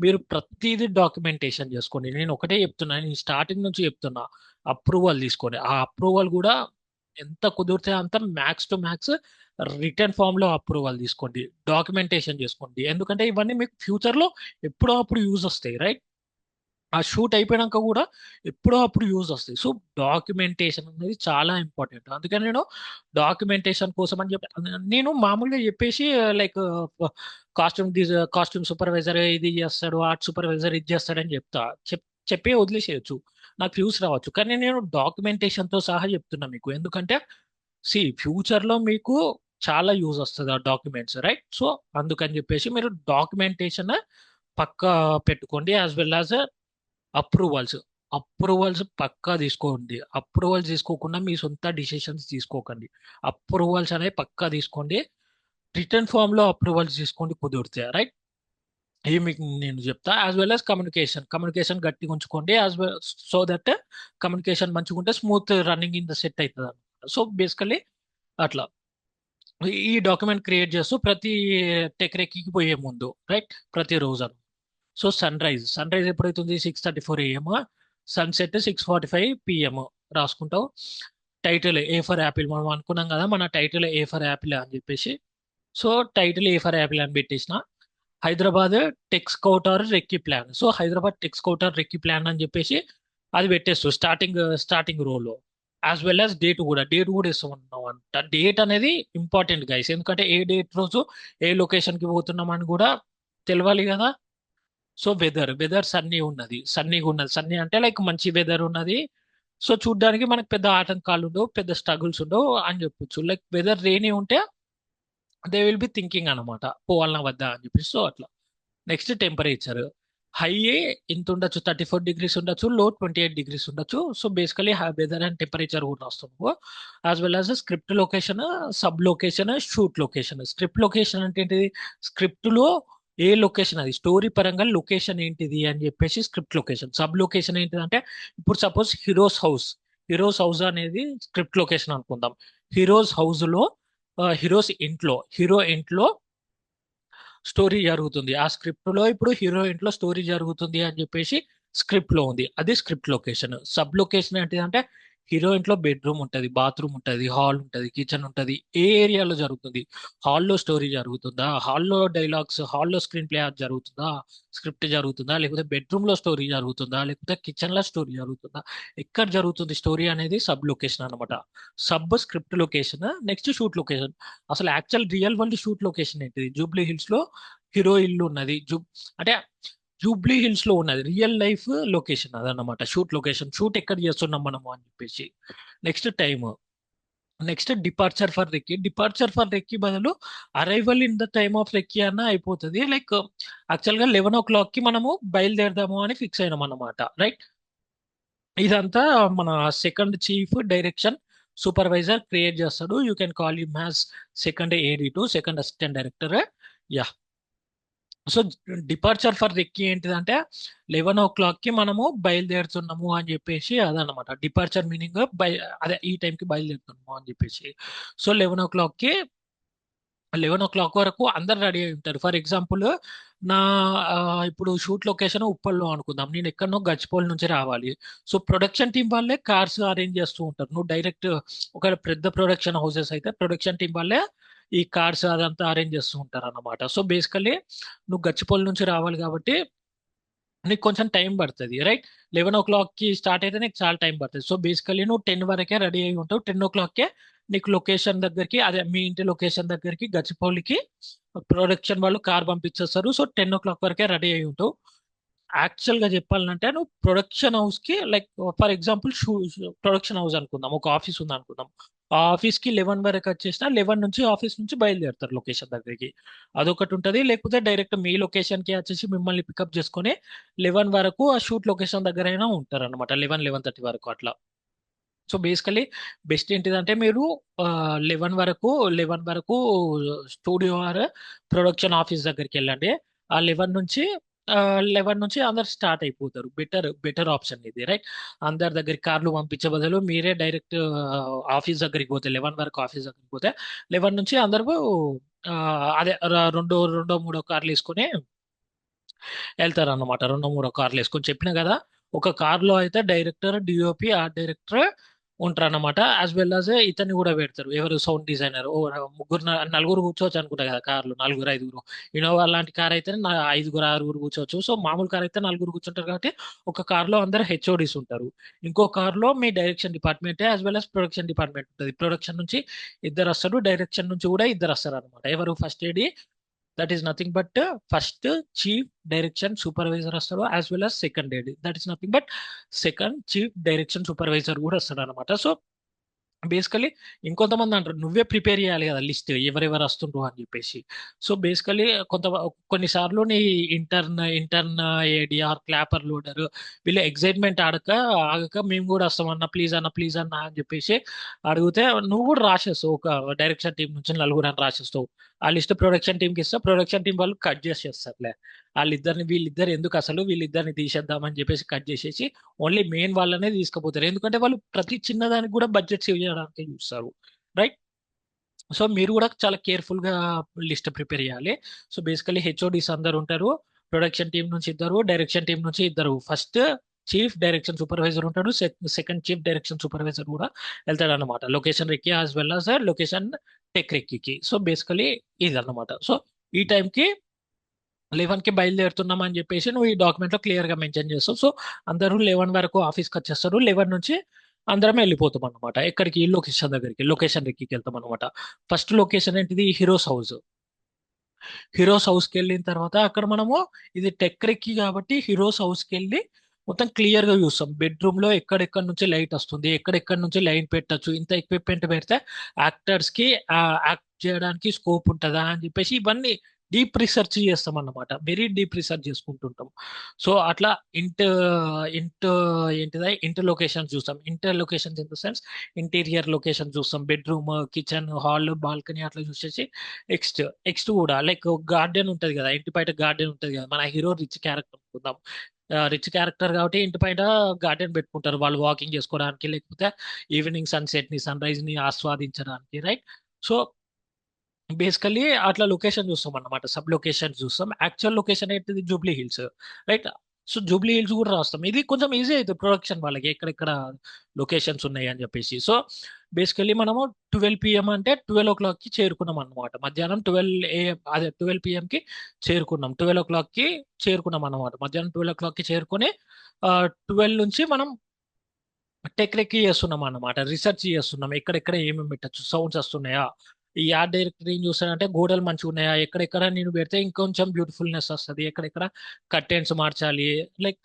మీరు ప్రతిదీ డాక్యుమెంటేషన్ చేసుకోండి. నేను ఒకటే చెప్తున్నా, నేను స్టార్టింగ్ నుంచి చెప్తున్నా, అప్రూవల్ తీసుకోండి. ఆ అప్రూవల్ కూడా ఎంత కుదిరితే అంత max to max return form లో అప్రూవల్ తీసుకోండి, డాక్యుమెంటేషన్ చేసుకోండి. ఎందుకంటే ఇవన్నీ మీకు ఫ్యూచర్ లో ఎప్పుడో అప్పుడు యూజ్ వస్తాయి, రైట్. ఆ షూట్ అయిపోయాక కూడా ఎప్పుడో అప్పుడు యూజ్ వస్తాయి. సో డాక్యుమెంటేషన్ అనేది చాలా ఇంపార్టెంట్. అందుకని నేను డాక్యుమెంటేషన్ కోసం అని చెప్పి నేను మామూలుగా చెప్పేసి లైక్ కాస్ట్యూమ్ సూపర్వైజర్ ఇది చేస్తాడు, ఆర్ట్ సూపర్వైజర్ ఇది చేస్తాడని చెప్పే వదిలేసేయచ్చు, నాకు వ్యూస్ రావచ్చు. కానీ నేను డాక్యుమెంటేషన్తో సహా చెప్తున్నా మీకు. ఎందుకంటే ఫ్యూచర్లో మీకు చాలా యూజ్ వస్తుంది ఆ డాక్యుమెంట్స్, రైట్. సో అందుకని చెప్పేసి మీరు డాక్యుమెంటేషన్ పక్కా పెట్టుకోండి. యాజ్ వెల్ యాజ్ అప్రూవల్స్ పక్కా తీసుకోండి. అప్రూవల్స్ తీసుకోకుండా మీ సొంత డిసిషన్స్ తీసుకోకండి. అప్రూవల్స్ అనేవి పక్కా తీసుకోండి. రిటర్న్ ఫామ్ లో అప్రూవల్స్ తీసుకోండి కుదిరితే, రైట్. ఇవి మీకు నేను చెప్తా. యాజ్ వెల్ యాజ్ కమ్యూనికేషన్ గట్టిగా ఉంచుకోండి. As well so that communication మంచిగా ఉంటే smooth running in the set అవుతుంది అనమాట. సో బేసికలీ అట్లా ఈ డాక్యుమెంట్ క్రియేట్ చేస్తూ ప్రతి టెక్రెక్కి పోయే ముందు, రైట్, ప్రతి రోజు. సో సన్ రైజ్ ఎప్పుడైతుంది? 6:34 AM. సన్సెట్ 6:45 PM రాసుకుంటావు. టైటిల్ ఏ ఫర్ యాపిల్, మనం అనుకున్నాం కదా మన టైటిల్ ఏ ఫర్ యాపిల్ అని చెప్పేసి. So title A for apple అని పెట్టేసిన. Hyderabad tech scout or recce plan. So Hyderabad tech scout or recce plan అని చెప్పేసి అది పెట్టేస్తూ స్టార్టింగ్ రోలో. యాజ్ వెల్ యాజ్ డేట్ కూడా ఇస్తామన్నాం అంట. డేట్ అనేది ఇంపార్టెంట్ గైస్. ఎందుకంటే ఏ డేట్ రోజు ఏ లొకేషన్కి పోతున్నాం అని కూడా తెలియాలి కదా. సో వెదర్ సన్నీగా ఉన్నది. సన్నీ అంటే లైక్ మంచి వెదర్ ఉన్నది. సో చూడ్డానికి మనకు పెద్ద ఆటంకాలు ఉండవు, పెద్ద స్ట్రగుల్స్ ఉండవు అని చెప్పొచ్చు. లైక్ వెదర్ రెయినీ ఉంటే దే విల్ బి థింకింగ్ అనమాట పోవాలన్నా వద్దా అని చెప్పేసి. సో అట్లా. నెక్స్ట్ టెంపరేచర్ హై ఇంత ఉండొచ్చు, 34 degrees ఉండొచ్చు, లో 28 degrees ఉండొచ్చు. So basically weather and temperature కూడా వస్తుంది. As well as script location, sub location, shoot location. Script location అంటే ఏంటిది? స్క్రిప్ట్ లో ఏ లొకేషన్, అది స్టోరీ పరంగా లొకేషన్ ఏంటిది అని చెప్పేసి స్క్రిప్ట్ లొకేషన్. సబ్ లొకేషన్ ఏంటిది అంటే ఇప్పుడు సపోజ్ హీరోస్ హౌస్ అనేది స్క్రిప్ట్ లొకేషన్ అనుకుందాం. హీరోస్ హౌస్ లో హీరో ఇంట్లో స్టోరీ జరుగుతుంది. ఆ స్క్రిప్ట్ లో ఇప్పుడు హీరో ఇంట్లో స్టోరీ జరుగుతుంది అని చెప్పేసి స్క్రిప్ట్ లో ఉంది, అది స్క్రిప్ట్ లొకేషన్. సబ్ లొకేషన్ ఏంటిదంటే హీరో ఇంట్లో బెడ్రూమ్ ఉంటుంది, బాత్రూమ్ ఉంటుంది, హాల్ ఉంటుంది, కిచెన్ ఉంటుంది. ఏ ఏరియాలో జరుగుతుంది? హాల్లో స్టోరీ జరుగుతుందా, హాల్లో డైలాగ్స్, హాల్లో స్క్రీన్ ప్లే జరుగుతుందా, స్క్రిప్ట్ జరుగుతుందా, లేకపోతే బెడ్రూమ్ లో స్టోరీ జరుగుతుందా, లేకపోతే కిచెన్ లో స్టోరీ జరుగుతుందా, ఎక్కడ జరుగుతుంది స్టోరీ అనేది సబ్ లొకేషన్ అనమాట. Sub script location, next shoot location. అసలు actual real world shoot location ఏంటిది? జూబ్లీ హిల్స్ లో హీరో ఇల్లు ఉన్నది. అంటే జూబ్లీ హిల్స్ లో ఉన్నది రియల్ లైఫ్ లొకేషన్ అదన్నమాట. షూట్ లొకేషన్, షూట్ ఎక్కడ చేస్తున్నాం మనము అని చెప్పేసి. Next time. Next departure for recce. Departure for recce బదులు arrival in the time of recce అన్న అయిపోతుంది. లైక్ యాక్చువల్ గా 11 o'clock కి మనము బయలుదేరదాము అని ఫిక్స్ అయినాం అన్నమాట, రైట్? ఇదంతా మన second chief direction supervisor create చేస్తాడు. You can call him as second AD2, second assistant director. Yeah. So departure for recce ఏంటిదంటే 11 o'clock కి మనము బయలుదేరుతున్నాము అని చెప్పేసి అదనమాట. డిపార్చర్ మీనింగ్ అదే ఈ టైంకి బయలుదేరుతున్నాము అని చెప్పేసి. సో 11 o'clock వరకు అందరు రెడీ అయి ఉంటారు. ఫర్ ఎగ్జాంపుల్ నా ఆ, ఇప్పుడు షూట్ లొకేషన్ ఉప్పల్లో అనుకుందాం, నేను ఎక్కడనో గచ్చిపోల్ నుంచి రావాలి. సో ప్రొడక్షన్ టీం వాళ్ళే కార్స్ అరేంజ్ చేస్తూ ఉంటారు. నువ్వు డైరెక్ట్ ఒక పెద్ద ప్రొడక్షన్ హౌసెస్ అయితే ప్రొడక్షన్ టీం వాళ్ళే ఈ కార్స్ అదంతా అరేంజ్ చేస్తూ ఉంటారు అన్నమాట. సో బేసికల్లీ నువ్వు గచ్చిపోల్ నుంచి రావాలి కాబట్టి నీకు కొంచెం టైం పడుతుంది, రైట్? 11 o'clock కి స్టార్ట్ అయితే నీకు చాలా టైం పడుతుంది. సో బేసికలీ నువ్వు 10 వరకే రెడీ అయి ఉంటావు. 10 o'clock నీకు లొకేషన్ దగ్గరికి, అదే మీ ఇంటి లొకేషన్ దగ్గరికి గచ్చిపౌలికి ప్రొడక్షన్ వాళ్ళు కార్ పంపించేస్తారు. సో 10 o'clock వరకే రెడీ అయి ఉంటావు. యాక్చువల్ గా చెప్పాలంటే నువ్వు ప్రొడక్షన్ హౌస్ కి, like for example production house అనుకుందాం, ఒక ఆఫీస్ ఉంది అనుకుందాం. ఆ ఆఫీస్ కి 11 వరకు వచ్చేసిన 11 నుంచి ఆఫీస్ నుంచి బయలుదేరుతారు లొకేషన్ దగ్గరికి. అదొకటి ఉంటది. లేకపోతే డైరెక్ట్ మీ లొకేషన్ కి వచ్చేసి మిమ్మల్ని పికప్ చేసుకొని 11 వరకు ఆ షూట్ లొకేషన్ దగ్గర అయినా ఉంటారు అనమాట. 11, 11:30 వరకు అట్లా. సో బేసికలీ బెస్ట్ ఏంటిదంటే మీరు 11 వరకు స్టూడియో ఆర్ ప్రొడక్షన్ ఆఫీస్ దగ్గరికి వెళ్ళండి. ఆ 11 నుంచి అందరు స్టార్ట్ అయిపోతారు. బెటర్ బెటర్ ఆప్షన్ ఇది, రైట్? అందరి దగ్గరికి కార్లు పంపించే బదులు మీరే డైరెక్ట్ ఆఫీస్ దగ్గరికి పోతే, 11 వరకు ఆఫీస్ దగ్గరికి పోతే 11 నుంచి అందరూ ఆ, అదే రెండో రెండో మూడో కార్లు వేసుకొని వెళ్తారు అన్నమాట. రెండో మూడో కార్లు వేసుకొని చెప్పిన కదా, ఒక కార్ లో అయితే డైరెక్టర్, డిఓపి, ఆర్ట్ డైరెక్టర్ ఉంటారు అన్నమాట. యాజ్ వెల్ యాజ్ ఇతన్ని కూడా పెడతారు, ఎవరు? Sound designer. ఓ ముగ్గురు నలుగురు కూర్చోవచ్చు అనుకుంటా కదా కార్లు, నలుగురు ఐదుగురు. ఇన్నోవా లాంటి కార్ అయితే ఐదుగురు ఆరుగురు కూర్చోవచ్చు. సో మామూలు కార్ అయితే నలుగురు కూర్చుంటారు కాబట్టి ఒక కార్ లో అందరు హెచ్ఓడిస్ ఉంటారు. ఇంకో కార్ లో మీ direction department as well as production department ఉంటుంది. ప్రొడక్షన్ నుంచి ఇద్దరు వస్తారు, డైరెక్షన్ నుంచి కూడా ఇద్దరు వస్తారు అనమాట. ఎవరు? First AD, that is nothing but first chief direction supervisor వస్తాడు, as well as second AD, that is nothing but second chief direction supervisor కూడా వస్తాడు అనమాట. సో బేసికలీ ఇంకొంతమంది అంటారు నువ్వే ప్రిపేర్ చేయాలి కదా లిస్ట్, ఎవరెవరు వస్తుండ్రు అని చెప్పేసి. సో బేసికలీ కొన్నిసార్లు నీ ఇంటర్న్ ఏడిఆర్ క్లాపర్ లోడర్ వీళ్ళు ఎగ్జైట్మెంట్ ఆగక మేము కూడా వస్తామన్నా, ప్లీజ్ అన్న ప్లీజ్ అన్న అని చెప్పేసి అడిగితే నువ్వు కూడా రాసేస్తావు. ఒక డైరెక్షన్ టీం నుంచి నలుగురు అని రాసేస్తావు. ఆ లిస్ట్ ప్రొడక్షన్ టీంకి ఇస్తే ప్రొడక్షన్ టీం వాళ్ళు కట్ చేసేస్తారులే. వీళ్ళిద్దరు ఎందుకు, అసలు వీళ్ళిద్దరిని తీసేద్దామని చెప్పేసి కట్ చేసేసి ఓన్లీ మెయిన్ వాళ్ళనే తీసుకుపోతారు. ఎందుకంటే వాళ్ళు ప్రతి చిన్నదానికి కూడా బడ్జెట్ సేవ్ చేయడానికి చూస్తారు, రైట్? సో మీరు కూడా చాలా కేర్ఫుల్ గా లిస్ట్ ప్రిపేర్ చేయాలి. సో బేసికలీ హెచ్ఓడిస్ అందరు ఉంటారు. ప్రొడక్షన్ టీం నుంచి ఇద్దరు, డైరెక్షన్ టీం నుంచి ఇద్దరు. ఫస్ట్ చీఫ్ డైరెక్షన్ సూపర్వైజర్ ఉంటాడు, సెకండ్ చీఫ్ డైరెక్షన్ సూపర్వైజర్ కూడా వెళ్తాడు అనమాట, location recce as well as location tech recce. So basically ఇది అన్నమాట. సో ఈ టైంకి 11 కి బయలుదేరుతున్నాం అని చెప్పేసి నువ్వు ఈ డాక్యుమెంట్ లో క్లియర్ గా మెన్షన్ చేస్తావు. సో అందరూ 11 వరకు ఆఫీస్కి వచ్చేస్తారు. 11 నుంచి అందరం వెళ్ళిపోతాం అనమాట. ఎక్కడికి? లొకేషన్ దగ్గరికి, లొకేషన్ ఎక్కి వెళ్తాం అనమాట. ఫస్ట్ లొకేషన్ ఏంటిది? Heroes house. హీరోస్ హౌస్ కి వెళ్ళిన తర్వాత అక్కడ మనము, ఇది టెక్ రెక్కి కాబట్టి హీరోస్ హౌస్ కి వెళ్ళి మొత్తం క్లియర్ గా చూస్తాం. బెడ్రూమ్ లో ఎక్కడెక్కడ నుంచి లైట్ వస్తుంది, ఎక్కడెక్కడ నుంచి లైట్ పెట్టచ్చు, ఇంత ఎక్విప్మెంట్ పెడితే యాక్టర్స్ కి యాక్ట్ చేయడానికి స్కోప్ ఉంటుందా అని చెప్పేసి ఇవన్నీ డీప్ రీసెర్చ్ చేస్తాం అన్నమాట. వెరీ డీప్ రీసెర్చ్ చేసుకుంటుంటాం. సో అట్లా ఇంట్ ఇంట్ ఏంటిదా ఇంటర్ లొకేషన్స్ చూస్తాం. Inter locations in the sense interior location చూస్తాం. బెడ్రూమ్, కిచెన్, హాల్, బాల్కనీ అట్లా చూసేసి నెక్స్ట్ నెక్స్ట్ కూడా లైక్ గార్డెన్ ఉంటది కదా, ఇంటి బయట గార్డెన్ ఉంటది కదా. మన హీరో రిచ్ క్యారెక్టర్ అనుకుందాం, రిచ్ క్యారెక్టర్ కాబట్టి ఇంటి పైన గార్డెన్ పెట్టుకుంటారు వాళ్ళు వాకింగ్ చేసుకోవడానికి, లేకపోతే ఈవినింగ్ సన్సెట్ ని, సన్ రైజ్ ని ఆస్వాదించడానికి, రైట్? సో బేసికల్లీ అట్లా లొకేషన్ చూస్తాం అన్నమాట. సబ్ లొకేషన్ చూస్తాం. యాక్చువల్ లొకేషన్ ఏంటిది? Jubilee hills, right? So Jubilee hills కూడా రాస్తాం. ఇది కొంచెం ఈజీ అవుతుంది ప్రొడక్షన్ వాళ్ళకి, ఎక్కడెక్కడ లొకేషన్స్ ఉన్నాయి అని చెప్పేసి. సో బేసికలీ మనము 12 PM అంటే 12 o'clockకి చేరుకున్నాం అనమాట. మధ్యాహ్నం 12 AM, అదే 12 PM కి చేరుకున్నాం. 12 o'clockకి చేరుకున్నాం అనమాట. మధ్యాహ్నం 12 o'clockకి చేరుకొని 12 నుంచి మనం టెక్నిక్ చేస్తున్నాం అన్నమాట. రీసెర్చ్ చేస్తున్నాం ఎక్కడెక్కడ ఏమేమి పెట్టచ్చు, సౌండ్స్ వస్తున్నాయా, ఈ ఆర్ట్ డైరెక్టర్ ఏం చూస్తాడంటే గోడలు మంచిగా ఉన్నాయా, ఎక్కడెక్కడ నేను పెడితే ఇంకొంచెం బ్యూటిఫుల్నెస్ వస్తుంది, ఎక్కడెక్కడ కర్టెన్స్ మార్చాలి, లైక్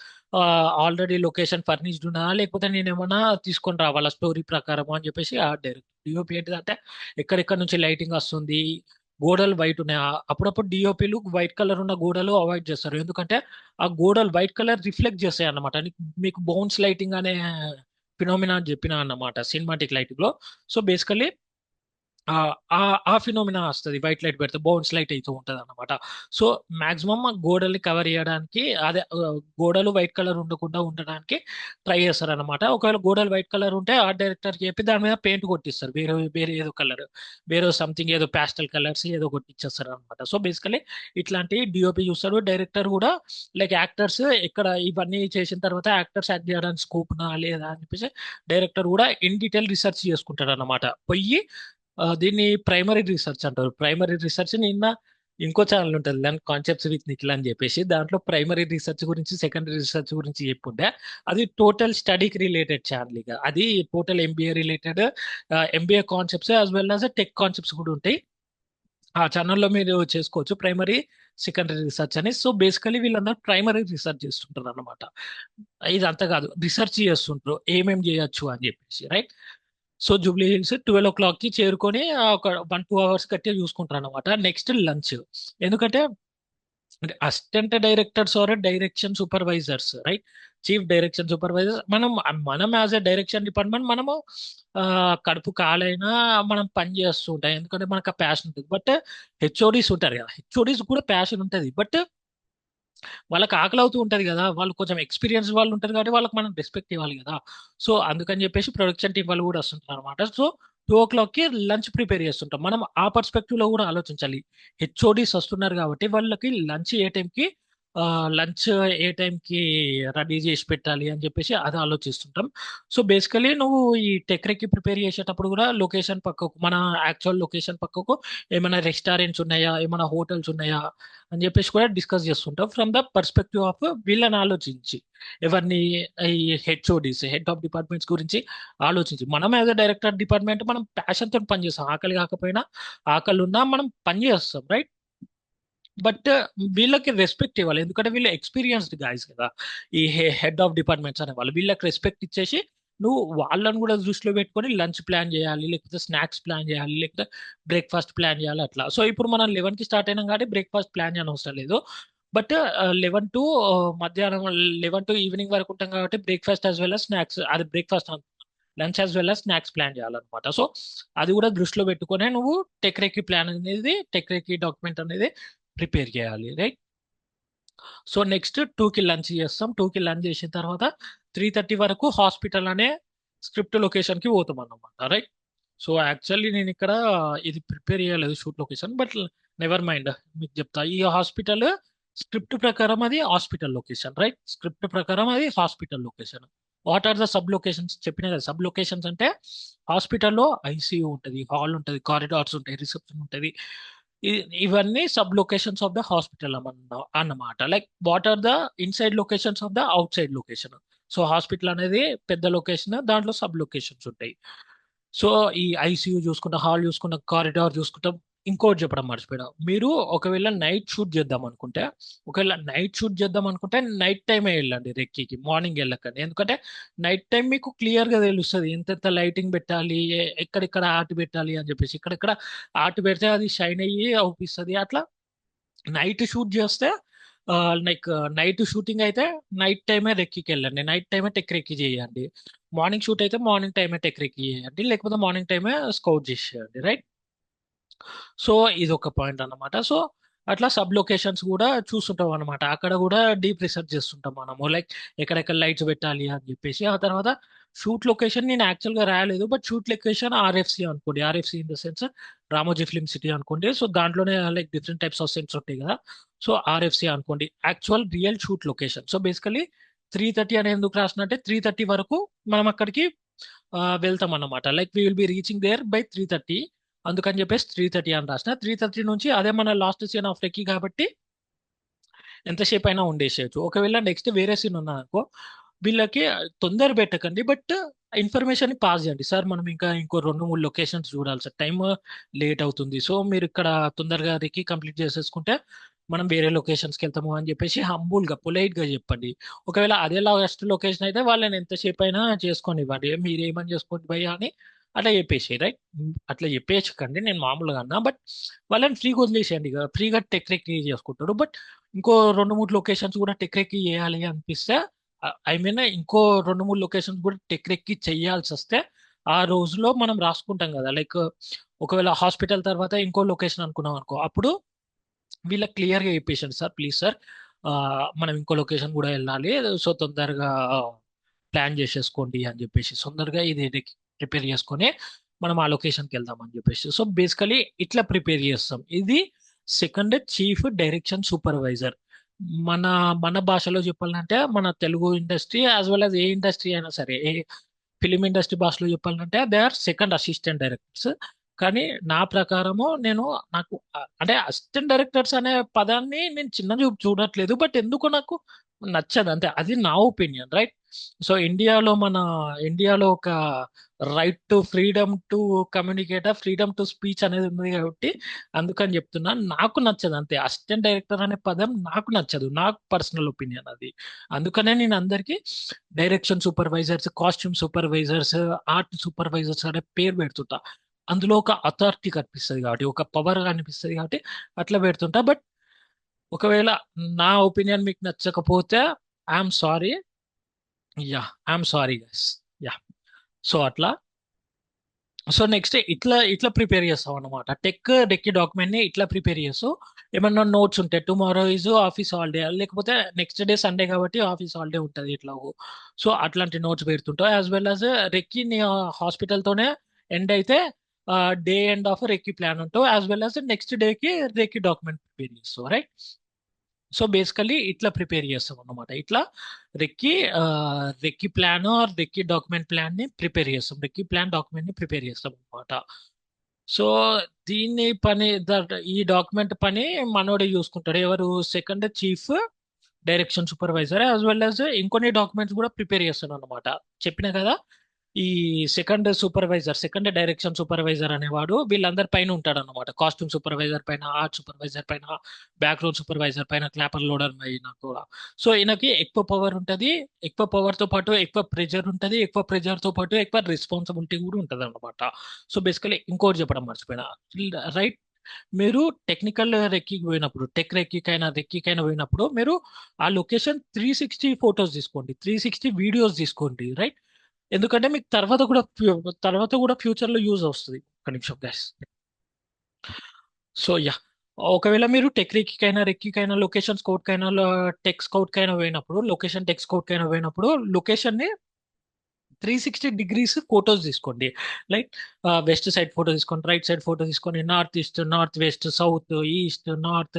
ఆల్రెడీ లొకేషన్ ఫర్నిష్డ్ ఉన్నా లేకపోతే నేను ఏమన్నా తీసుకొని రావాలా స్టోరీ ప్రకారం అని చెప్పేసి ఆర్ట్ డైరెక్టర్. డిఓపి ఏంటిదంటే ఎక్కడెక్కడ నుంచి లైటింగ్ వస్తుంది, గోడలు వైట్ ఉన్నాయా, అప్పుడప్పుడు డిఓపిలు వైట్ కలర్ ఉన్న గోడలు అవాయిడ్ చేస్తారు, ఎందుకంటే ఆ గోడలు వైట్ కలర్ రిఫ్లెక్ట్ చేస్తాయి అన్నమాట. మీకు బౌన్స్ లైటింగ్ అనే ఫినోమినా చెప్పిన అన్నమాట సినిమాటిక్ లైటింగ్ లో. సో బేసికలీ ఆ ఆ ఆ ఫినోమినా వస్తుంది వైట్ లైట్ పెడితే, బౌన్స్ లైట్ అయితే ఉంటది అన్నమాట. సో మాక్సిమం గోడల్ని కవర్ చేయడానికి, అదే గోడలు వైట్ కలర్ ఉండకుండా ఉండడానికి ట్రై చేస్తారు అనమాట. ఒకవేళ గోడలు వైట్ కలర్ ఉంటే ఆర్ట్ డైరెక్టర్ చెప్పి దాని మీద పెయింట్ కొట్టిస్తారు, వేరే వేరే ఏదో కలర్, వేరే సంథింగ్ ఏదో ప్యాస్టల్ కలర్స్ ఏదో కొట్టించేస్తారు అనమాట. సో బేసికలీ ఇట్లాంటి డిఓపి చూస్తారు. డైరెక్టర్ కూడా లైక్ యాక్టర్స్ ఇక్కడ ఇవన్నీ చేసిన తర్వాత యాక్టర్స్ యాక్ట్ చేయడానికి స్కోప్ నా లేదా అని చెప్పేసి డైరెక్టర్ కూడా ఇన్ డీటెయిల్ రీసెర్చ్ చేసుకుంటారు అనమాట. పొయ్యి దీన్ని ప్రైమరీ రీసెర్చ్ అంటారు. ప్రైమరీ రీసెర్చ్ నిన్న ఇంకో ఛానల్ ఉంటుంది దాని కాన్సెప్ట్స్ విత్ నిఖిల్ అని చెప్పేసి, దాంట్లో ప్రైమరీ రీసెర్చ్ గురించి సెకండరీ రీసెర్చ్ గురించి చెప్పుంటే అది టోటల్ స్టడీకి రిలేటెడ్ ఛానల్. ఇక అది total MBA related, MBA concepts as well as tech concepts కూడా ఉంటాయి. ఆ ఛానల్లో మీరు చేసుకోవచ్చు ప్రైమరీ సెకండరీ రీసెర్చ్ అని. సో బేసికలీ వీళ్ళందరూ ప్రైమరీ రీసెర్చ్ చేస్తుంటారు అనమాట. ఇది అంతా కాదు, రీసెర్చ్ చేస్తుంటారు ఏమేం చేయొచ్చు అని చెప్పేసి, రైట్. సో జూబ్లీ హిల్స్ 12 o'clockకి చేరుకొని ఒక 1-2 hours గట్టిగా చూసుకుంటారు అనమాట. Next lunch. ఎందుకంటే assistant directors or direction supervisors, right, chief direction supervisor, మనం మనం యాజ్ ఎ డైరెక్షన్ డిపార్ట్మెంట్ మనము ఆ, కడుపు కాలైనా మనం పని చేస్తూ ఉంటాం, ఎందుకంటే మనకు ఆ ప్యాషన్ ఉంటుంది. బట్ హెచ్ఓడీస్ ఉంటారు కదా, హెచ్ఓడీస్ కూడా ప్యాషన్ ఉంటుంది, బట్ వాళ్ళకి ఆకలి అవుతూ ఉంటది కదా, వాళ్ళు కొంచెం ఎక్స్పీరియన్స్ వాళ్ళు ఉంటారు కాబట్టి వాళ్ళకి మనం రెస్పెక్ట్ ఇవ్వాలి కదా. సో అందుకని చెప్పేసి ప్రొడక్షన్ టీం వాళ్ళు కూడా వస్తుంటారు అనమాట. సో 2 o'clockకి లంచ్ ప్రిపేర్ చేస్తుంటాం. మనం ఆ పర్స్పెక్టివ్ లో కూడా ఆలోచించాలి. హెచ్ఓడీస్ వస్తున్నారు కాబట్టి వాళ్ళకి లంచ్ ఏ టైంకి, లంచ్ ఏ టైంకి రెడీ చేసి పెట్టాలి అని చెప్పేసి అది ఆలోచిస్తుంటాం. సో బేసికలీ నువ్వు ఈ టెక్రెక్కి ప్రిపేర్ చేసేటప్పుడు కూడా లొకేషన్ పక్కకు, మన యాక్చువల్ లొకేషన్ పక్కకు ఏమైనా రెస్టారెంట్స్ ఉన్నాయా, ఏమైనా హోటల్స్ ఉన్నాయా అని చెప్పేసి కూడా డిస్కస్ చేస్తుంటాం ఫ్రమ్ ద పర్స్పెక్టివ్ ఆఫ్ వీళ్ళని ఆలోచించి, ఎవరిని, ఈ హెచ్ఓడిస్, హెడ్ ఆఫ్ డిపార్ట్మెంట్స్ గురించి ఆలోచించి. మనం యాజ్ అ డైరెక్టర్ డిపార్ట్మెంట్ మనం ప్యాషన్ తోటి పని చేస్తాం, ఆకలి కాకపోయినా ఆకలి ఉన్నా మనం పని చేస్తాం, రైట్. బట్ వీళ్ళకి రెస్పెక్ట్ ఇవ్వాలి, ఎందుకంటే వీళ్ళు ఎక్స్పీరియన్స్డ్ గాయస్ కదా, ఈ హెడ్ ఆఫ్ డిపార్ట్మెంట్స్ అనే వాళ్ళు. వీళ్ళకి రెస్పెక్ట్ ఇచ్చేసి నువ్వు వాళ్ళని కూడా దృష్టిలో పెట్టుకొని లంచ్ ప్లాన్ చేయాలి, లేకపోతే స్నాక్స్ ప్లాన్ చేయాలి, లేకపోతే బ్రేక్ఫాస్ట్ ప్లాన్ చేయాలి అట్లా. సో ఇప్పుడు మనం 11కి స్టార్ట్ అయినాం కాబట్టి బ్రేక్ఫాస్ట్ ప్లాన్ చేయని అవసరం లేదు. బట్ 11 టు మధ్యాహ్నం, 11 to ఈవినింగ్ వరకు ఉంటాం కాబట్టి breakfast as well as snacks, అది breakfast, lunch as well as snacks plan చేయాలన్నమాట. సో అది కూడా దృష్టిలో పెట్టుకొని నువ్వు టెక్రేకి ప్లాన్ అనేది, టెక్రేకి డాక్యుమెంట్ అనేది ప్రిపేర్ చేయాలి, రైట్. సో నెక్స్ట్ 2కి లంచ్ చేస్తాం. 2కి లంచ్ చేసిన తర్వాత 3:30 వరకు హాస్పిటల్ అనే స్క్రిప్ట్ లొకేషన్ కి పోతాం అన్నమాట, రైట్. సో యాక్చువల్లీ నేను ఇక్కడ ఇది ప్రిపేర్ చేయలేదు shoot location, but never mind, మీకు చెప్తా. ఈ హాస్పిటల్ స్క్రిప్ట్ ప్రకారం అది హాస్పిటల్ లొకేషన్, రైట్. స్క్రిప్ట్ ప్రకారం అది hospital location. What are the sub locations చెప్పిన కదా, సబ్ లొకేషన్స్ అంటే హాస్పిటల్లో ఐసీయూ ఉంటుంది, హాల్ ఉంటుంది, కారిడార్స్ ఉంటాయి, రిసెప్షన్ ఉంటుంది. ఇవన్నీ sub locations of the hospital అన్నమాట. Like what are the inside locations of the outside location. So hospital అనేది పెద్ద లొకేషన్, దాంట్లో సబ్ లొకేషన్స్ ఉంటాయి. సో ఈ ఐసీయూ చూసుకుంటా, హాల్ చూసుకుంటా, కారిడార్ చూసుకుంటా. ఇంకోటి చెప్పడం మర్చిపోయినా, మీరు ఒకవేళ నైట్ షూట్ చేద్దాం అనుకుంటే, నైట్ టైమే వెళ్ళండి రెక్కీకి, మార్నింగ్ వెళ్ళకండి. ఎందుకంటే నైట్ టైం మీకు క్లియర్ గా తెలుస్తుంది ఎంతెంత లైటింగ్ పెట్టాలి, ఎక్కడెక్కడ ఆర్ట్ పెట్టాలి అని చెప్పేసి. ఇక్కడెక్కడ ఆర్ట్ పెడితే అది షైన్ అయ్యి అవుపిస్తుంది అట్లా. నైట్ షూట్ చేస్తే, లైక్ నైట్ షూటింగ్ అయితే నైట్ టైమే రెక్కికి వెళ్ళండి, నైట్ టైమే టెక్ రెక్కి చేయండి. మార్నింగ్ షూట్ అయితే మార్నింగ్ టైమే టెక్ రెక్కి చేయండి, లేకపోతే మార్నింగ్ టైమే స్కౌట్ చేసేయండి, రైట్. సో ఇది ఒక పాయింట్ అన్నమాట. సో అట్లా సబ్ లొకేషన్స్ కూడా చూస్తుంటాం అనమాట. అక్కడ కూడా డీప్ రీసెర్చ్ చేస్తుంటాం మనము, లైక్ ఎక్కడెక్కడ లైట్స్ పెట్టాలి అని చెప్పేసి. ఆ తర్వాత షూట్ లొకేషన్ నేను యాక్చువల్గా రాయలేదు, బట్ షూట్ లొకేషన్ ఆర్ఎఫ్సి అనుకోండి. RFC in the sense Ramoji film city అనుకోండి. సో దాంట్లోనే like different types of sets ఉంటాయి కదా. సో ఆర్ఎఫ్సి అనుకోండి, actual real shoot location. So basically 3:30 అని ఎందుకు రాసినట్టే 3:30 వరకు మనం అక్కడికి వెళ్తాం అన్నమాట. Like we will be reaching there by 3:30. అందుకని చెప్పేసి 3:30 అని రాసిన. 3:30 నుంచి అదే మన లాస్ట్ సీన్ ఆఫ్ రెక్కీ కాబట్టి ఎంతసేపు అయినా ఉండేసేయచ్చు. ఒకవేళ నెక్స్ట్ వేరే సీన్ ఉన్నా అనుకో, వీళ్ళకి తొందర పెట్టకండి, బట్ ఇన్ఫర్మేషన్ పాస్ చేయండి. సార్ మనం ఇంకా ఇంకో 2-3 లొకేషన్స్ చూడాలి సార్, టైం లేట్ అవుతుంది, సో మీరు ఇక్కడ తొందరగా రిక్కి కంప్లీట్ చేసేసుకుంటే మనం వేరే లొకేషన్స్కి వెళ్తాము అని చెప్పేసి హంబుల్గా పొలైట్గా చెప్పండి. ఒకవేళ అదే లాస్ట్ లొకేషన్ అయితే వాళ్ళని ఎంతసేపు అయినా చేసుకొని ఇవ్వండి, మీరు ఏమని చేసుకోండి భయ్యా అని అట్లా చెప్పేసి, రైట్. అట్లా చెప్పేయకండి, నేను మామూలుగా అన్నా, బట్ వాళ్ళని ఫ్రీగా వదిలేసేయండి, ఇక ఫ్రీగా టెక్ రెక్కి చేసుకుంటారు. బట్ ఇంకో 2-3 లొకేషన్స్ కూడా టెక్ రెక్కి చేయాలి అనిపిస్తే, ఐ మీన్ ఇంకో 2-3 లొకేషన్స్ కూడా టెక్ రెక్కి చేయాల్సి వస్తే ఆ రోజులో మనం రాసుకుంటాం కదా. లైక్ ఒకవేళ హాస్పిటల్ తర్వాత ఇంకో లొకేషన్ అనుకున్నాం అనుకో, అప్పుడు వీళ్ళకి క్లియర్గా చెప్పేసాను, సార్ ప్లీజ్ సార్ మనం ఇంకో లొకేషన్ కూడా వెళ్ళాలి, సో తొందరగా ప్లాన్ చేసేసుకోండి అని చెప్పేసి, తొందరగా ఇది ప్రిపేర్ చేసుకొని మనం ఆ లొకేషన్కి వెళ్దాం అని చెప్పేసి. సో బేసికలీ ఇట్లా ప్రిపేర్ చేస్తాం. ఇది సెకండ్ చీఫ్ డైరెక్షన్ సూపర్వైజర్. మన మన భాషలో చెప్పాలంటే మన Telugu industry as well as ఏ ఇండస్ట్రీ అయినా సరే, ఏ ఫిలిం ఇండస్ట్రీ భాషలో చెప్పాలంటే they are second assistant directors. కానీ నా ప్రకారము నాకు అంటే అసిస్టెంట్ డైరెక్టర్స్ అనే పదాన్ని నేను చిన్న చూపు చూడట్లేదు, బట్ ఎందుకో నాకు నచ్చదు అంతే, అది నా ఒపీనియన్, రైట్. సో ఇండియాలో ఒక right to freedom to communicate, freedom to speech అనేది ఉంది కాబట్టి అందుకని చెప్తున్నా, నాకు నచ్చదు అంతే. అసిస్టెంట్ డైరెక్టర్ అనే పదం నాకు నచ్చదు, నాకు పర్సనల్ ఒపీనియన్ అది. అందుకనే నేను అందరికీ direction supervisors, costume supervisors, art supervisors అనే పేరు పెడుతుంటా. అందులో ఒక అథారిటీ కనిపిస్తుంది కాబట్టి, ఒక పవర్ కనిపిస్తుంది కాబట్టి అట్లా పెడుతుంటా. బట్ ఒకవేళ నా ఒపీనియన్ మీకు నచ్చకపోతే I'm sorry. Yeah, I'm sorry guys. Yeah. So అట్లా. సో నెక్స్ట్ ఇట్లా ఇట్లా ప్రిపేర్ చేస్తాం అనమాట. డెక్కి డాక్యుమెంట్ ని ఇట్లా ప్రిపేర్ చేస్తూ ఏమన్నా నోట్స్ ఉంటాయి, టుమారో ఈజ్ ఆఫీస్ హాలిడే, లేకపోతే నెక్స్ట్ డే సండే కాబట్టి ఆఫీస్ హాలిడే ఉంటుంది ఇట్లా. సో అట్లాంటి నోట్స్ పెడుతుంటాం. As well as recce hospital తోనే ఎండ్ అయితే day end of recce plan ఉంటావు, యాజ్ వెల్ యాజ్ నెక్స్ట్ డేకి రెక్కి డాక్యుమెంట్ ప్రిపేర్ చేస్తావు, రైట్. సో బేసికలీ ఇట్లా ప్రిపేర్ చేస్తాం అన్నమాట. ఇట్లా recce recce plan or recce document plan ని ప్రిపేర్ చేస్తాం, రెక్కి ప్లాన్ డాక్యుమెంట్ ని ప్రిపేర్ చేస్తాం అనమాట. సో దీన్ని ఈ డాక్యుమెంట్ పని మనోడే చూసుకుంటాడు, ఎవరు, second chief direction supervisor. As well as ఇంకొన్ని డాక్యుమెంట్స్ కూడా ప్రిపేర్ చేస్తాను అనమాట. చెప్పిన కదా, ఈ సెకండ్ డైరెక్షన్ సూపర్వైజర్ అనేవాడు వీళ్ళందరి పైన ఉంటాడు అనమాట. కాస్ట్యూమ్ సూపర్వైజర్ పైన, ఆర్ట్ సూపర్వైజర్ పైన, బ్యాక్గ్రౌండ్ సూపర్వైజర్ పైన, క్లాపర్ లోడర్ పైన కూడా. సో ఈయనకి ఎక్కువ పవర్ ఉంటుంది, ఎక్కువ పవర్ తో పాటు ఎక్కువ ప్రెజర్ ఉంటుంది, ఎక్కువ ప్రెజర్ తో పాటు ఎక్కువ రెస్పాన్సిబిలిటీ కూడా ఉంటుంది అనమాట. సో బేసికలీ ఇంకోటి చెప్పడం మర్చిపోయినా, రైట్. మీరు టెక్నికల్ రెక్కి పోయినప్పుడు, రెక్కికైనా పోయినప్పుడు మీరు ఆ లొకేషన్ 360 ఫొటోస్ తీసుకోండి, 360 వీడియోస్ తీసుకోండి, రైట్. ఎందుకంటే మీకు తర్వాత కూడా ఫ్యూచర్ లో యూజ్ వస్తుంది. ఒక నిమిషం గైస్. సో యా, ఒకవేళ మీరు రెక్కికైనా లొకేషన్ స్కౌట్ కైనా టెక్ స్కౌట్ కైనా పోయినప్పుడు, టెక్ స్కౌట్ కైనా పోయినప్పుడు లొకేషన్ ని 360 డిగ్రీస్ ఫొటోస్ తీసుకోండి. లైక్ వెస్ట్ సైడ్ ఫోటో తీసుకోండి, రైట్ సైడ్ ఫోటో తీసుకోండి, north east, north west, south, east, north,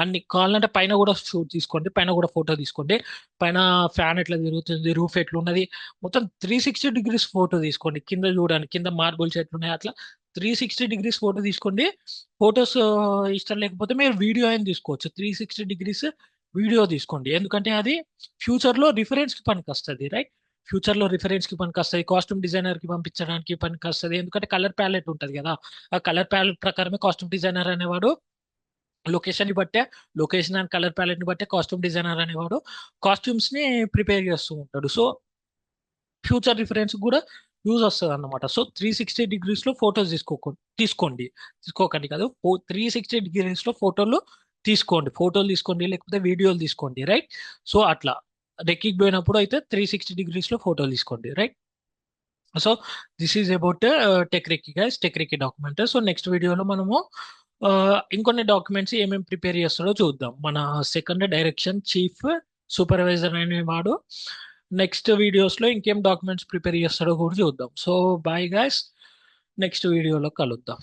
అన్ని కావాలంటే పైన కూడా షూట్ తీసుకోండి, పైన కూడా ఫోటో తీసుకోండి. పైన ఫ్యాన్ ఎట్లా తిరుగుతుంది, రూఫ్ ఎట్లా ఉన్నది, మొత్తం 360 డిగ్రీస్ ఫోటో తీసుకోండి. కింద చూడండి, కింద మార్బుల్స్ ఎట్లున్నాయి, అట్లా 360 డిగ్రీస్ ఫోటో తీసుకోండి. ఫొటోస్ ఇష్టం లేకపోతే మీరు వీడియో అయినా తీసుకోవచ్చు. 360 డిగ్రీస్ వీడియో తీసుకోండి, ఎందుకంటే అది ఫ్యూచర్ లో రిఫరెన్స్ కి పనికి వస్తుంది, రైట్. ఫ్యూచర్ లో రిఫరెన్స్ కి పనికి వస్తుంది, కాస్ట్యూమ్ డిజైనర్ కి పంపించడానికి పనికి వస్తుంది, ఎందుకంటే కలర్ ప్యాలెట్ ఉంటుంది కదా. ఆ కలర్ ప్యాలెట్ ప్రకారమే కాస్ట్యూమ్ డిజైనర్ అనేవాడు లొకేషన్ ని బట్టే, లొకేషన్ అండ్ కలర్ ప్యాలెట్ ని బట్టే కాస్ట్యూమ్ డిజైనర్ అనేవాడు కాస్ట్యూమ్స్ ని ప్రిపేర్ చేస్తూ ఉంటాడు. సో ఫ్యూచర్ రిఫరెన్స్ కూడా యూజ్ వస్తుంది అన్నమాట. సో 360 డిగ్రీస్ లో ఫొటోస్ తీసుకోకండి కాదు, 360 డిగ్రీస్ లో ఫోటోలు తీసుకోండి, లేకపోతే వీడియోలు తీసుకోండి, రైట్. సో అట్లా రెక్కికి పోయినప్పుడు అయితే 360 డిగ్రీస్ లో ఫోటోలు తీసుకోండి, right. So this is about tech recce document. So next వీడియోలో మనము ఇంకొన్ని డాక్యుమెంట్స్ ఏమేమి ప్రిపేర్ చేస్తాడో చూద్దాం. మన సెకండ్ డైరెక్షన్ చీఫ్ సూపర్వైజర్ అనేవాడు నెక్స్ట్ వీడియోస్లో ఇంకేం డాక్యుమెంట్స్ ప్రిపేర్ చేస్తాడో కూడా చూద్దాం. సో బాయ్ గాయస్, నెక్స్ట్ వీడియోలో కలుద్దాం.